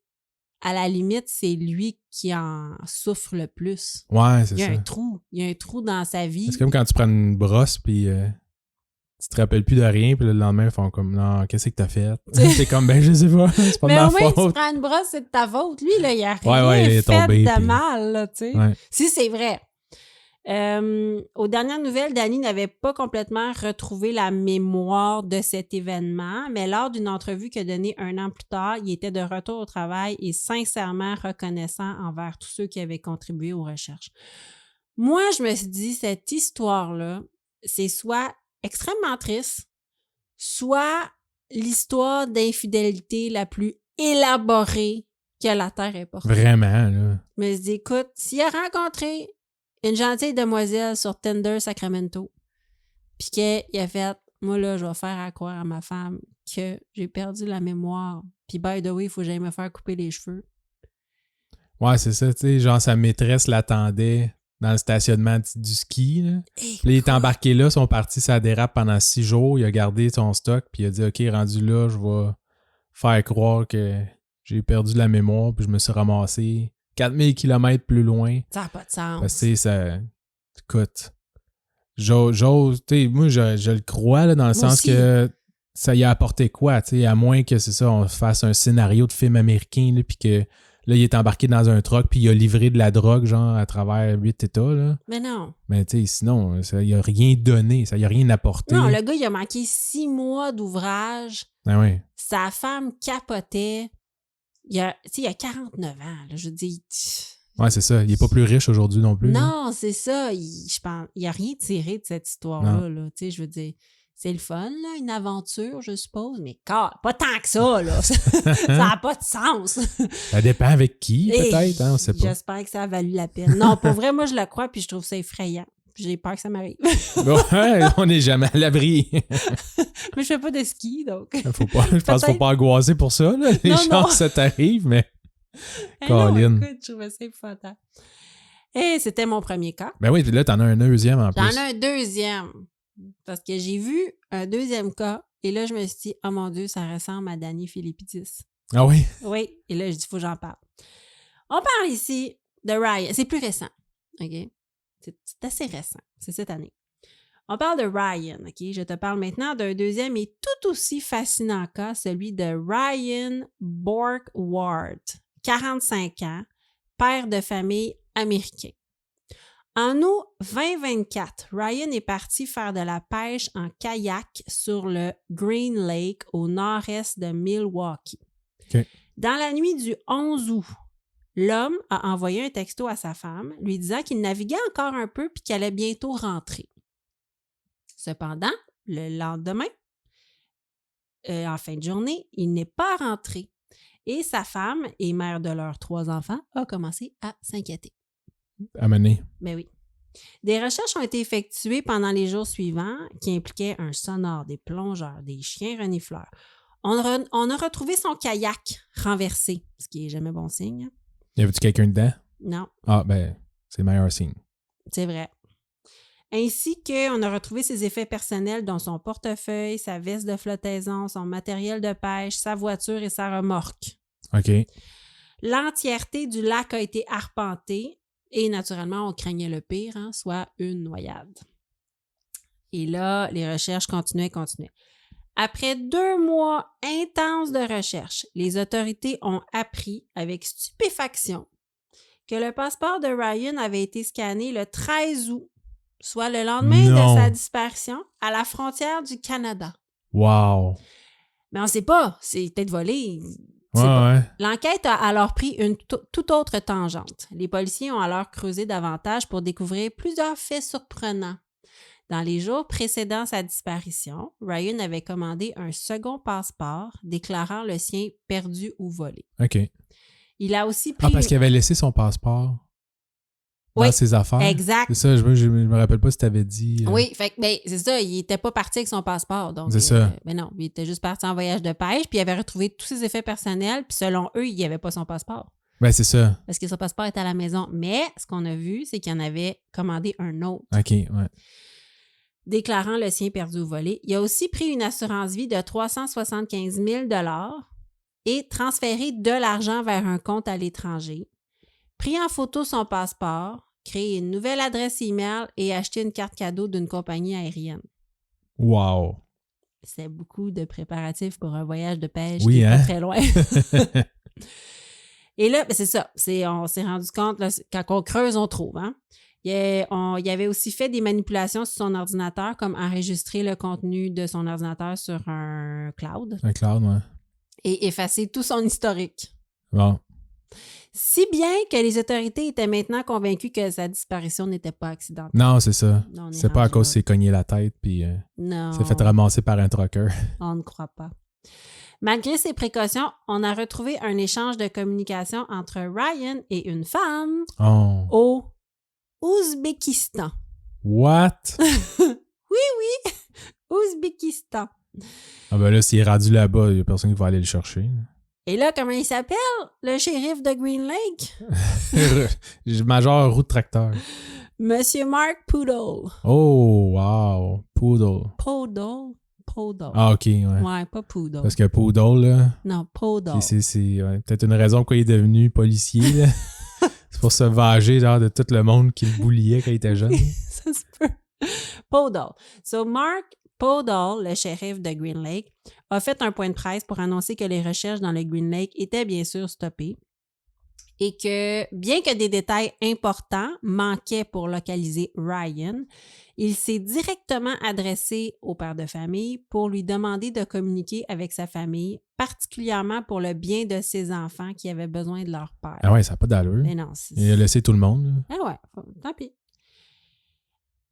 [SPEAKER 1] à la limite, c'est lui qui en souffre le plus.
[SPEAKER 2] Ouais, c'est ça.
[SPEAKER 1] Il y a un trou dans sa vie.
[SPEAKER 2] C'est comme quand tu prends une brosse, puis tu te rappelles plus de rien, puis le lendemain, ils font comme, non, qu'est-ce que t'as fait? T'es comme, ben, je sais pas, c'est pas de ma faute. Mais au moins,
[SPEAKER 1] tu prends une brosse, c'est de ta faute. Lui, là, il a
[SPEAKER 2] rien
[SPEAKER 1] fait
[SPEAKER 2] tombé,
[SPEAKER 1] de mal, là, tu sais.
[SPEAKER 2] Ouais.
[SPEAKER 1] Si, c'est vrai. Aux dernières nouvelles, Danny n'avait pas complètement retrouvé la mémoire de cet événement, mais lors d'une entrevue qu'il a donnée 1 an plus tard, il était de retour au travail et sincèrement reconnaissant envers tous ceux qui avaient contribué aux recherches. Moi, je me suis dit, cette histoire-là, c'est soit extrêmement triste, soit l'histoire d'infidélité la plus élaborée que la Terre ait portée.
[SPEAKER 2] Vraiment, là.
[SPEAKER 1] Je me suis dit, écoute, s'il a rencontré une gentille demoiselle sur Tinder Sacramento, puis qu'il a fait, moi là, je vais faire à croire à ma femme que j'ai perdu la mémoire, puis by the way, il faut que j'aille me faire couper les cheveux.
[SPEAKER 2] Ouais, c'est ça, tu sais, genre sa maîtresse l'attendait dans le stationnement du ski, là. Puis il est embarqué là, ils sont partis, ça dérape pendant 6 jours, il a gardé son stock, puis il a dit, OK, rendu là, je vais faire croire que j'ai perdu la mémoire, puis je me suis ramassé 4000 km plus loin.
[SPEAKER 1] Ça n'a pas de sens.
[SPEAKER 2] Parce que ça... Écoute, j'ose... Tu sais, moi, je le crois, là, dans le sens que ça y a apporté quoi, tu sais, à moins que, c'est ça, on fasse un scénario de film américain, là, puis que là, il est embarqué dans un truck, puis il a livré de la drogue, genre, à travers 8 États, là.
[SPEAKER 1] Mais non.
[SPEAKER 2] Mais, tu sais, sinon, ça y a rien donné, ça y a rien apporté.
[SPEAKER 1] Non, le gars, il a manqué 6 mois d'ouvrage.
[SPEAKER 2] Ah oui.
[SPEAKER 1] Sa femme capotait. Il a 49 ans, là, je dis.
[SPEAKER 2] Ouais, c'est ça. Il est pas plus riche aujourd'hui non plus.
[SPEAKER 1] Non, c'est ça. Je pense, il a rien tiré de cette histoire-là. Là. Tu sais, je veux dire, c'est le fun, là, une aventure, je suppose, mais pas tant que ça, là. Ça n'a pas de sens.
[SPEAKER 2] Ça dépend avec qui, peut-être, hein, on sait pas.
[SPEAKER 1] J'espère que ça a valu la peine. Non, pour vrai, moi, je le crois, puis je trouve ça effrayant. J'ai peur que ça m'arrive.
[SPEAKER 2] Ouais, on n'est jamais à l'abri.
[SPEAKER 1] Mais je fais pas de ski, donc.
[SPEAKER 2] Je pense qu'il ne faut pas angoisser pour ça, là. Les chances que ça t'arrive, mais...
[SPEAKER 1] Non, écoute, je trouvais ça épouvantable. Et c'était mon premier cas.
[SPEAKER 2] Ben oui, puis là, t'en as un deuxième en plus.
[SPEAKER 1] J'en ai un deuxième. Parce que j'ai vu un deuxième cas, et là, je me suis dit, oh mon Dieu, ça ressemble à Danny Philippidis.
[SPEAKER 2] Ah oui?
[SPEAKER 1] Oui, et là, je dis, il faut que j'en parle. On parle ici de Ryan. C'est plus récent, OK? C'est assez récent. C'est cette année. On parle de Ryan, OK? Je te parle maintenant d'un deuxième et tout aussi fascinant cas, celui de Ryan Bork-Ward, 45 ans, père de famille américain. En août 2024, Ryan est parti faire de la pêche en kayak sur le Green Lake au nord-est de Milwaukee.
[SPEAKER 2] Okay.
[SPEAKER 1] Dans la nuit du 11 août, l'homme a envoyé un texto à sa femme lui disant qu'il naviguait encore un peu puis qu'il allait bientôt rentrer. Cependant, le lendemain, en fin de journée, il n'est pas rentré et sa femme et mère de leurs 3 enfants a commencé à s'inquiéter.
[SPEAKER 2] Amené.
[SPEAKER 1] Ben oui. Des recherches ont été effectuées pendant les jours suivants qui impliquaient un sonar, des plongeurs, des chiens renifleurs. On a retrouvé son kayak renversé, ce qui n'est jamais bon signe.
[SPEAKER 2] Y avait-tu quelqu'un dedans?
[SPEAKER 1] Non.
[SPEAKER 2] Ah, ben, c'est le meilleur signe.
[SPEAKER 1] C'est vrai. Ainsi qu'on a retrouvé ses effets personnels, dont son portefeuille, sa veste de flottaison, son matériel de pêche, sa voiture et sa remorque.
[SPEAKER 2] OK.
[SPEAKER 1] L'entièreté du lac a été arpentée et naturellement, on craignait le pire, soit une noyade. Et là, les recherches continuaient. Après 2 mois intenses de recherche, les autorités ont appris avec stupéfaction que le passeport de Ryan avait été scanné le 13 août, soit le lendemain de sa disparition, à la frontière du Canada.
[SPEAKER 2] Wow!
[SPEAKER 1] Mais on ne sait pas, c'est peut-être volé.
[SPEAKER 2] Ouais.
[SPEAKER 1] L'enquête a alors pris une toute autre tangente. Les policiers ont alors creusé davantage pour découvrir plusieurs faits surprenants. Dans les jours précédant sa disparition, Ryan avait commandé un second passeport déclarant le sien perdu ou volé.
[SPEAKER 2] OK.
[SPEAKER 1] Il a aussi pris...
[SPEAKER 2] Ah, parce qu'il avait laissé son passeport dans ses affaires?
[SPEAKER 1] Exact.
[SPEAKER 2] C'est ça, je me rappelle pas si tu avais dit...
[SPEAKER 1] Oui, fait que, c'est ça, il était pas parti avec son passeport. Donc,
[SPEAKER 2] c'est ça.
[SPEAKER 1] Mais non, il était juste parti en voyage de pêche, puis il avait retrouvé tous ses effets personnels, puis selon eux, il n'y avait pas son passeport.
[SPEAKER 2] Ben, c'est ça.
[SPEAKER 1] Parce que son passeport était à la maison. Mais ce qu'on a vu, c'est qu'il en avait commandé un autre.
[SPEAKER 2] OK, ouais.
[SPEAKER 1] Déclarant le sien perdu ou volé. Il a aussi pris une assurance vie de 375 000 et transféré de l'argent vers un compte à l'étranger. Pris en photo son passeport, créé une nouvelle adresse email et acheté une carte cadeau d'une compagnie aérienne.
[SPEAKER 2] Wow!
[SPEAKER 1] C'est beaucoup de préparatifs pour un voyage de pêche
[SPEAKER 2] qui
[SPEAKER 1] est pas très loin. Et là, c'est ça. On s'est rendu compte, là, quand on creuse, on trouve. Il avait aussi fait des manipulations sur son ordinateur, comme enregistrer le contenu de son ordinateur sur un cloud.
[SPEAKER 2] Un cloud, ouais.
[SPEAKER 1] Et effacer tout son historique.
[SPEAKER 2] Bon.
[SPEAKER 1] Si bien que les autorités étaient maintenant convaincues que sa disparition n'était pas accidentelle.
[SPEAKER 2] Non, c'est ça.
[SPEAKER 1] Non,
[SPEAKER 2] c'est pas à cause qu'il s'est cogné la tête puis s'est fait ramasser par un trucker.
[SPEAKER 1] On ne croit pas. Malgré ces précautions, on a retrouvé un échange de communication entre Ryan et une femme au Ouzbékistan.
[SPEAKER 2] What?
[SPEAKER 1] Oui, Ouzbékistan.
[SPEAKER 2] Ah ben là, s'il est rendu là-bas, il n'y a personne qui va aller le chercher.
[SPEAKER 1] Et là, comment il s'appelle? Le shérif de Green Lake?
[SPEAKER 2] Major roue de tracteur.
[SPEAKER 1] Monsieur Mark Poodle.
[SPEAKER 2] Oh, wow. Poodle.
[SPEAKER 1] Poodle.
[SPEAKER 2] Ah, OK, ouais.
[SPEAKER 1] Ouais, pas Poodle.
[SPEAKER 2] Parce que Poodle, là...
[SPEAKER 1] Non, Poodle.
[SPEAKER 2] C'est peut-être une raison pourquoi il est devenu policier, là. C'est pour se venger, genre, de tout le monde qui le bouliait quand il était jeune.
[SPEAKER 1] Ça se peut. Poodle. So, Mark Poodle, le shérif de Green Lake, a fait un point de presse pour annoncer que les recherches dans le Green Lake étaient bien sûr stoppées et que, bien que des détails importants manquaient pour localiser Ryan, il s'est directement adressé au père de famille pour lui demander de communiquer avec sa famille, particulièrement pour le bien de ses enfants qui avaient besoin de leur père.
[SPEAKER 2] Ah ouais, ça n'a pas d'allure.
[SPEAKER 1] Mais non,
[SPEAKER 2] il a laissé tout le monde.
[SPEAKER 1] Ah ouais, tant pis.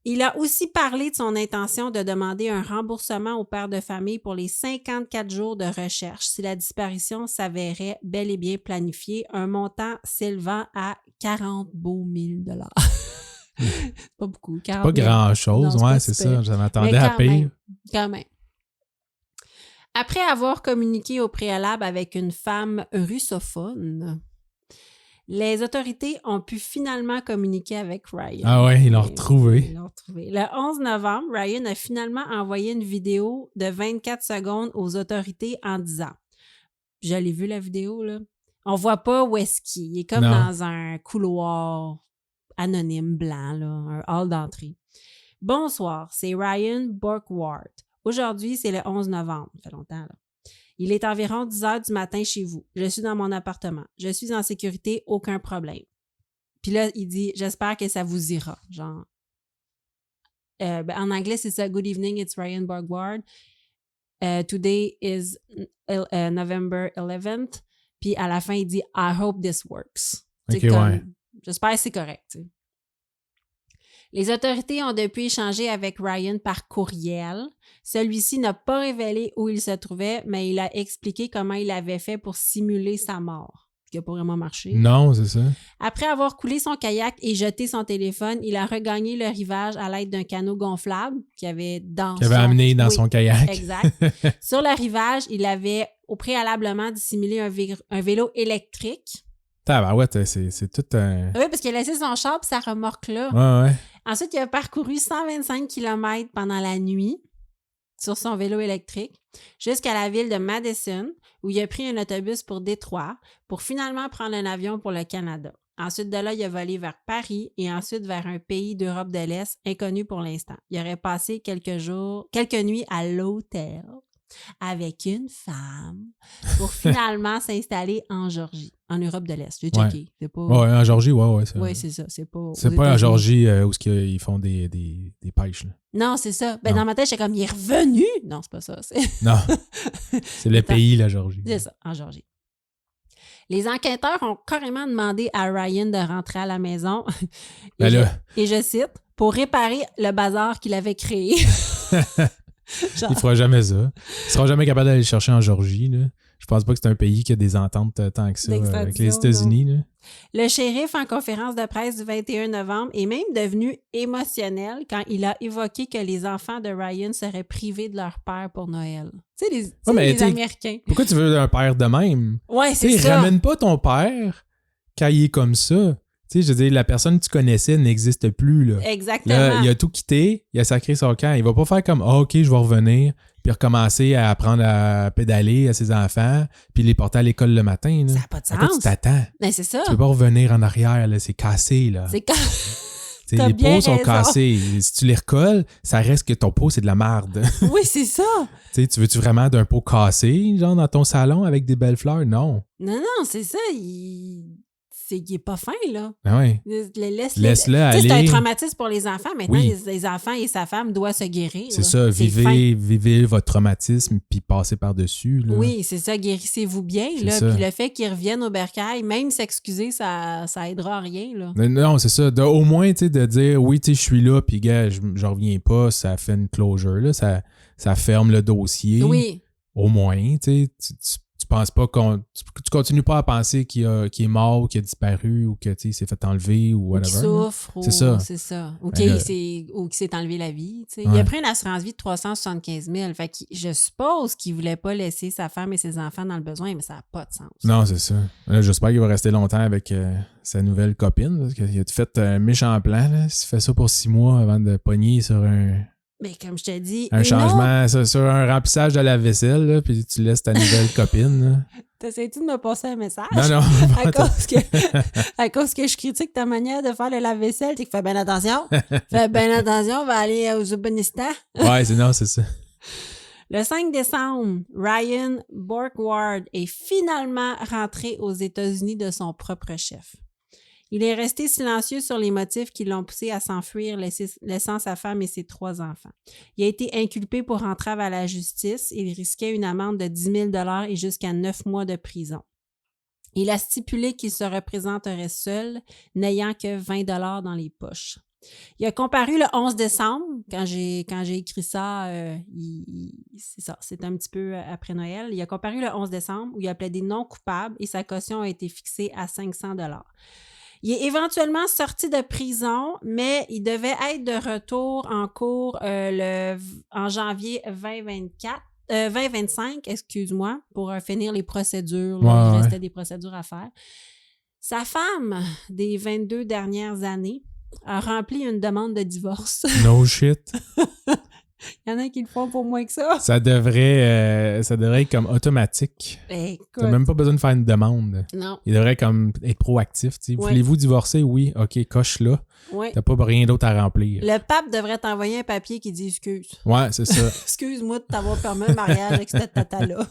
[SPEAKER 1] Il a aussi parlé de son intention de demander un remboursement au père de famille pour les 54 jours de recherche si la disparition s'avérait bel et bien planifiée, un montant s'élevant à 40 beaux 1000 $. C'est pas beaucoup. 40
[SPEAKER 2] pas grand-chose, ouais, c'est ça. J'en attendais à pire.
[SPEAKER 1] Quand même. Après avoir communiqué au préalable avec une femme russophone, les autorités ont pu finalement communiquer avec Ryan.
[SPEAKER 2] Ah ouais, ils l'ont retrouvé.
[SPEAKER 1] Le 11 novembre, Ryan a finalement envoyé une vidéo de 24 secondes aux autorités en disant, je l'ai vu la vidéo, là, on voit pas où est-ce qu'il est. Il est comme dans un couloir anonyme blanc, là, un hall d'entrée. Bonsoir, c'est Ryan Burkwart. Aujourd'hui, c'est le 11 novembre. Ça fait longtemps, là. Il est environ 10 heures du matin chez vous. Je suis dans mon appartement. Je suis en sécurité, aucun problème. Puis là, il dit, j'espère que ça vous ira. Genre, en anglais, c'est ça. Good evening, it's Ryan Burkwart. Today is November 11th. Puis à la fin, il dit, I hope this works.
[SPEAKER 2] Okay, ouais.
[SPEAKER 1] J'espère que c'est correct. T'sais. Les autorités ont depuis échangé avec Ryan par courriel. Celui-ci n'a pas révélé où il se trouvait, mais il a expliqué comment il avait fait pour simuler sa mort, ce qui n'a pas vraiment marché.
[SPEAKER 2] Non, c'est ça.
[SPEAKER 1] Après avoir coulé son kayak et jeté son téléphone, il a regagné le rivage à l'aide d'un canot gonflable qu'il avait
[SPEAKER 2] amené dans son kayak.
[SPEAKER 1] Exact. Sur le rivage, il avait au préalablement dissimulé un vélo électrique.
[SPEAKER 2] Tabarouette, c'est tout un...
[SPEAKER 1] Oui, parce qu'il a laissé son char et sa remorque là.
[SPEAKER 2] Ouais.
[SPEAKER 1] Ensuite, il a parcouru 125 km pendant la nuit sur son vélo électrique. jusqu'à la ville de Madison, où il a pris un autobus pour Détroit, pour finalement prendre un avion pour le Canada. Ensuite de là, il a volé vers Paris et ensuite vers un pays d'Europe de l'Est inconnu pour l'instant. Il aurait passé quelques nuits à l'hôtel avec une femme pour finalement s'installer en Géorgie, en Europe de l'Est. J'ai checké. C'est pas...
[SPEAKER 2] Ouais, en Géorgie, ouais.
[SPEAKER 1] Oui, c'est ça. C'est pas,
[SPEAKER 2] c'est pas en Géorgie où ils font des pêches. Là.
[SPEAKER 1] Non, c'est ça. Ben, dans ma tête, j'étais comme, il est revenu. Non, c'est pas ça.
[SPEAKER 2] Non, c'est le pays, la Géorgie.
[SPEAKER 1] C'est ça, en Géorgie. Les enquêteurs ont carrément demandé à Ryan de rentrer à la maison. Et je cite, pour réparer le bazar qu'il avait créé.
[SPEAKER 2] Genre... Il fera jamais ça. Il sera jamais capable d'aller le chercher en Géorgie. Là. Je pense pas que c'est un pays qui a des ententes tant que ça avec les États-Unis. Là.
[SPEAKER 1] Le shérif, en conférence de presse du 21 novembre, est même devenu émotionnel quand il a évoqué que les enfants de Ryan seraient privés de leur père pour Noël. Tu sais, les Américains.
[SPEAKER 2] Pourquoi tu veux un père de même?
[SPEAKER 1] Ouais, c'est ça.
[SPEAKER 2] Ramène pas ton père quand il est comme ça. Tu sais, je veux dire, la personne que tu connaissais n'existe plus. Là.
[SPEAKER 1] Exactement.
[SPEAKER 2] Là, il a tout quitté, il a sacré son camp. Il va pas faire comme « Ah, OK, je vais revenir », puis recommencer à apprendre à pédaler à ses enfants, puis les porter à l'école le matin. Là.
[SPEAKER 1] Ça n'a pas de sens.
[SPEAKER 2] À quoi tu t'attends?
[SPEAKER 1] Ben, c'est ça.
[SPEAKER 2] Tu peux pas revenir en arrière, là, c'est cassé. Là.
[SPEAKER 1] C'est
[SPEAKER 2] les pots sont cassés. Si tu les recolles, ça reste que ton pot, c'est de la merde.
[SPEAKER 1] Oui, c'est ça.
[SPEAKER 2] Tu veux-tu vraiment d'un pot cassé, genre dans ton salon avec des belles fleurs? Non.
[SPEAKER 1] Non, c'est ça. Il est pas fin, là.
[SPEAKER 2] Ah ouais. Laisse-le aller.
[SPEAKER 1] C'est un traumatisme pour les enfants. Maintenant, les enfants et sa femme doivent se guérir.
[SPEAKER 2] C'est ça. Vivez votre traumatisme puis passez par-dessus. Là.
[SPEAKER 1] Oui, c'est ça. Guérissez-vous bien. Là. Puis le fait qu'ils reviennent au bercail, même s'excuser, ça aidera à rien. Là.
[SPEAKER 2] Non, c'est ça. Au moins, de dire oui, je suis là, puis gars, je reviens pas, ça fait une closure. Là. Ça ferme le dossier.
[SPEAKER 1] Oui.
[SPEAKER 2] Au moins, tu penses pas tu continues pas à penser qu'il est mort ou qu'il a disparu ou qu'il s'est fait enlever ou whatever.
[SPEAKER 1] Qu'il souffre.
[SPEAKER 2] C'est ça.
[SPEAKER 1] C'est ça. Ou qu'il s'est enlevé la vie. Ouais. Il a pris une assurance-vie de 375 000. Fait que je suppose qu'il voulait pas laisser sa femme et ses enfants dans le besoin, mais ça n'a pas de sens.
[SPEAKER 2] Non, c'est ça. Là, j'espère qu'il va rester longtemps avec sa nouvelle copine parce qu'il a fait un méchant plan. Là. S'il fait ça pour 6 mois avant de pogner sur un...
[SPEAKER 1] Mais comme je te dis...
[SPEAKER 2] Un changement sur un remplissage de la vaisselle, là, puis tu laisses ta nouvelle copine.
[SPEAKER 1] T'essaies-tu de me passer un message?
[SPEAKER 2] Non.
[SPEAKER 1] à cause que je critique ta manière de faire le lave-vaisselle, tu fais bien attention. Fais bien attention, on va aller au Zubanistan.
[SPEAKER 2] Ouais, c'est ça.
[SPEAKER 1] Le 5 décembre, Ryan Borkward est finalement rentré aux États-Unis de son propre chef. Il est resté silencieux sur les motifs qui l'ont poussé à s'enfuir, laissant sa femme et ses 3 enfants. Il a été inculpé pour entrave à la justice. Il risquait une amende de 10 000 $ et jusqu'à 9 mois de prison. Il a stipulé qu'il se représenterait seul, n'ayant que 20 $ dans les poches. Il a comparu le 11 décembre, quand j'ai écrit ça, c'est ça, c'est un petit peu après Noël. Il a comparu le 11 décembre où il a plaidé non coupable et sa caution a été fixée à 500 $. Il est éventuellement sorti de prison, mais il devait être de retour en cours en janvier 2025, pour finir les procédures. Là, il restait des procédures à faire. Sa femme, des 22 dernières années, a rempli une demande de divorce.
[SPEAKER 2] No shit.
[SPEAKER 1] Il y en a qui le font pour moins que ça.
[SPEAKER 2] Ça devrait être comme automatique. Tu n'as même pas besoin de faire une demande.
[SPEAKER 1] Non.
[SPEAKER 2] Il devrait comme être proactif. Ouais. Voulez-vous divorcer? Oui. OK, coche là.
[SPEAKER 1] Ouais.
[SPEAKER 2] T'as pas rien d'autre à remplir.
[SPEAKER 1] Le pape devrait t'envoyer un papier qui dit excuse.
[SPEAKER 2] Ouais, c'est ça.
[SPEAKER 1] Excuse-moi de t'avoir permis un mariage avec cette tata-là.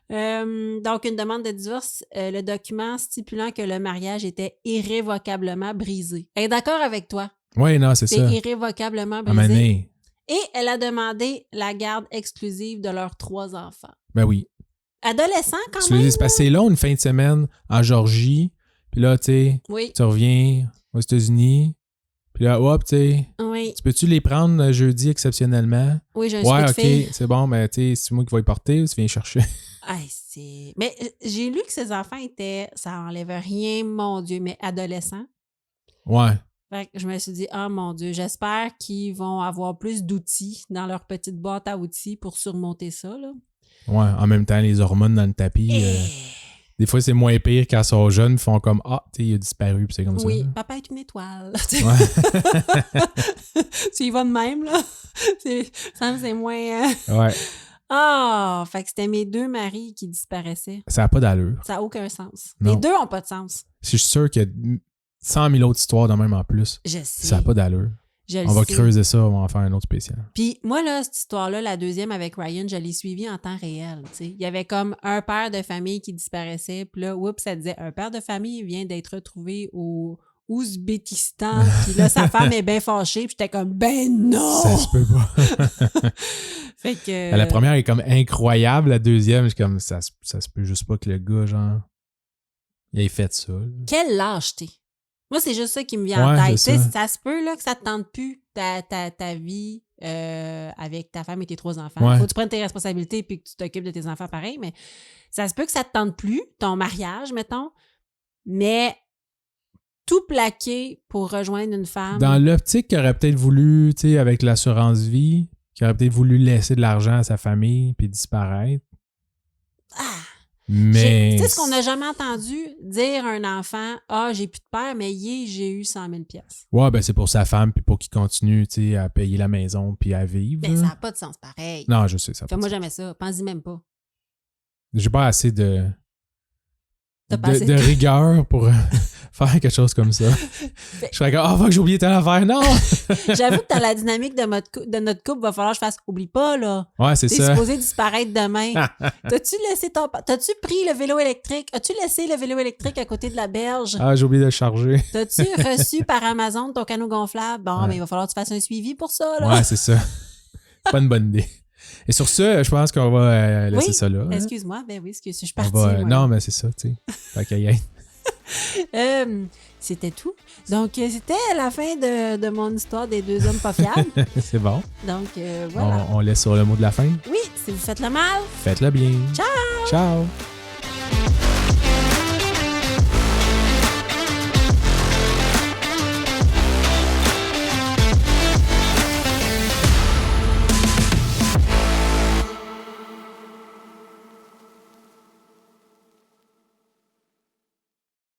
[SPEAKER 1] Donc, une demande de divorce, le document stipulant que le mariage était irrévocablement brisé. Elle est d'accord avec toi.
[SPEAKER 2] Oui, non, c'est ça.
[SPEAKER 1] C'est irrévocablement brisé. Et elle a demandé la garde exclusive de leurs 3 enfants.
[SPEAKER 2] Ben oui.
[SPEAKER 1] Adolescent quand même.
[SPEAKER 2] C'est passé long une fin de semaine en Géorgie. Puis là, tu sais, tu reviens aux États-Unis. Puis là, hop, tu sais.
[SPEAKER 1] Oui.
[SPEAKER 2] Tu peux-tu les prendre jeudi exceptionnellement?
[SPEAKER 1] Oui, j'ai un souper de fille.
[SPEAKER 2] OK, c'est bon, mais tu sais, c'est moi qui vais les porter ou tu viens chercher?
[SPEAKER 1] Mais j'ai lu que ces enfants ça enlève rien, mon Dieu, mais adolescents.
[SPEAKER 2] Ouais.
[SPEAKER 1] Fait que je me suis dit, mon Dieu, j'espère qu'ils vont avoir plus d'outils dans leur petite boîte à outils pour surmonter ça, là.
[SPEAKER 2] Ouais, en même temps, les hormones dans le tapis, des fois, c'est moins pire quand ils sont jeunes, ils font comme, tu sais, il a disparu, puis c'est comme ça.
[SPEAKER 1] Oui, papa est une étoile. Ouais. Tu y vas de même, là. C'est moins...
[SPEAKER 2] Ouais.
[SPEAKER 1] Ah! Fait que c'était mes 2 maris qui disparaissaient.
[SPEAKER 2] Ça n'a pas d'allure.
[SPEAKER 1] Ça n'a aucun sens.
[SPEAKER 2] Non.
[SPEAKER 1] Les 2 n'ont pas de sens.
[SPEAKER 2] Je suis sûr qu'il y a 100 000 autres histoires de même en plus.
[SPEAKER 1] Je sais.
[SPEAKER 2] Ça n'a pas d'allure.
[SPEAKER 1] Je le
[SPEAKER 2] On va
[SPEAKER 1] sais.
[SPEAKER 2] creuser ça, on va en faire un autre spécial.
[SPEAKER 1] Puis moi, là, cette histoire-là, la deuxième avec Ryan, je l'ai suivie en temps réel. T'sais. Il y avait comme un père de famille qui disparaissait. Puis là, oups, ça disait, un père de famille vient d'être retrouvé au Ouzbékistan. Puis là, sa femme est bien fâchée. Puis j'étais comme, ben non!
[SPEAKER 2] Ça se peut pas.
[SPEAKER 1] Fait que...
[SPEAKER 2] La première est comme incroyable, la deuxième, je suis comme, ça se peut juste pas que le gars, genre, il ait fait ça. Là.
[SPEAKER 1] Quelle lâcheté! Moi, c'est juste ça qui me vient en
[SPEAKER 2] Ouais,
[SPEAKER 1] tête.
[SPEAKER 2] c'est ça.
[SPEAKER 1] Ça se peut là, que ça te tente plus ta vie avec ta femme et tes 3 enfants.
[SPEAKER 2] Ouais.
[SPEAKER 1] Faut que tu prennes tes responsabilités et que tu t'occupes de tes enfants pareil, mais ça se peut que ça te tente plus, ton mariage, mettons, mais tout plaquer pour rejoindre une femme.
[SPEAKER 2] Dans l'optique qu'il aurait peut-être voulu, tu sais, avec l'assurance vie, qu'il aurait peut-être voulu laisser de l'argent à sa famille puis disparaître.
[SPEAKER 1] Ah!
[SPEAKER 2] Mais...
[SPEAKER 1] Tu sais ce qu'on n'a jamais entendu dire à un enfant, ah, j'ai plus de père, mais j'ai eu 100 000 piastres.
[SPEAKER 2] Ouais, ben c'est pour sa femme puis pour qu'il continue, tu sais, à payer la maison puis à vivre.
[SPEAKER 1] Ben, ça n'a pas de sens pareil.
[SPEAKER 2] Non, je sais, ça.
[SPEAKER 1] Fais-moi jamais ça. Pense-y même pas.
[SPEAKER 2] J'ai pas assez de
[SPEAKER 1] T'as pas assez-
[SPEAKER 2] de rigueur pour faire quelque chose comme ça. Je serais comme, oh, fuck, j'ai oublié telle affaire. Non!
[SPEAKER 1] J'avoue que dans la dynamique de notre couple, va falloir que je fasse oublie pas, là.
[SPEAKER 2] Ouais, c'est
[SPEAKER 1] T'es
[SPEAKER 2] ça.
[SPEAKER 1] supposé disparaître demain. T'as-tu pris le vélo électrique? As-tu laissé le vélo électrique à côté de la berge?
[SPEAKER 2] Ah, j'ai oublié de le charger.
[SPEAKER 1] T'as-tu reçu par Amazon ton canot gonflable? Bon,
[SPEAKER 2] Ouais.
[SPEAKER 1] mais il va falloir que tu fasses un suivi pour ça, là.
[SPEAKER 2] Ouais, c'est ça. Pas une bonne idée. Et sur ce, je pense qu'on va laisser
[SPEAKER 1] Oui,
[SPEAKER 2] ça là. hein.
[SPEAKER 1] Excuse-moi, ben oui, je suis
[SPEAKER 2] On
[SPEAKER 1] partie.
[SPEAKER 2] va-
[SPEAKER 1] moi,
[SPEAKER 2] non,
[SPEAKER 1] là.
[SPEAKER 2] mais c'est ça, tu sais. Fait qu'à y être.
[SPEAKER 1] C'était tout. Donc, c'était la fin de mon histoire des 2 hommes pas fiables.
[SPEAKER 2] C'est bon.
[SPEAKER 1] Donc, voilà.
[SPEAKER 2] On laisse sur le mot de la fin.
[SPEAKER 1] Oui, si vous faites le mal,
[SPEAKER 2] Faites-le bien.
[SPEAKER 1] Ciao!
[SPEAKER 2] Ciao!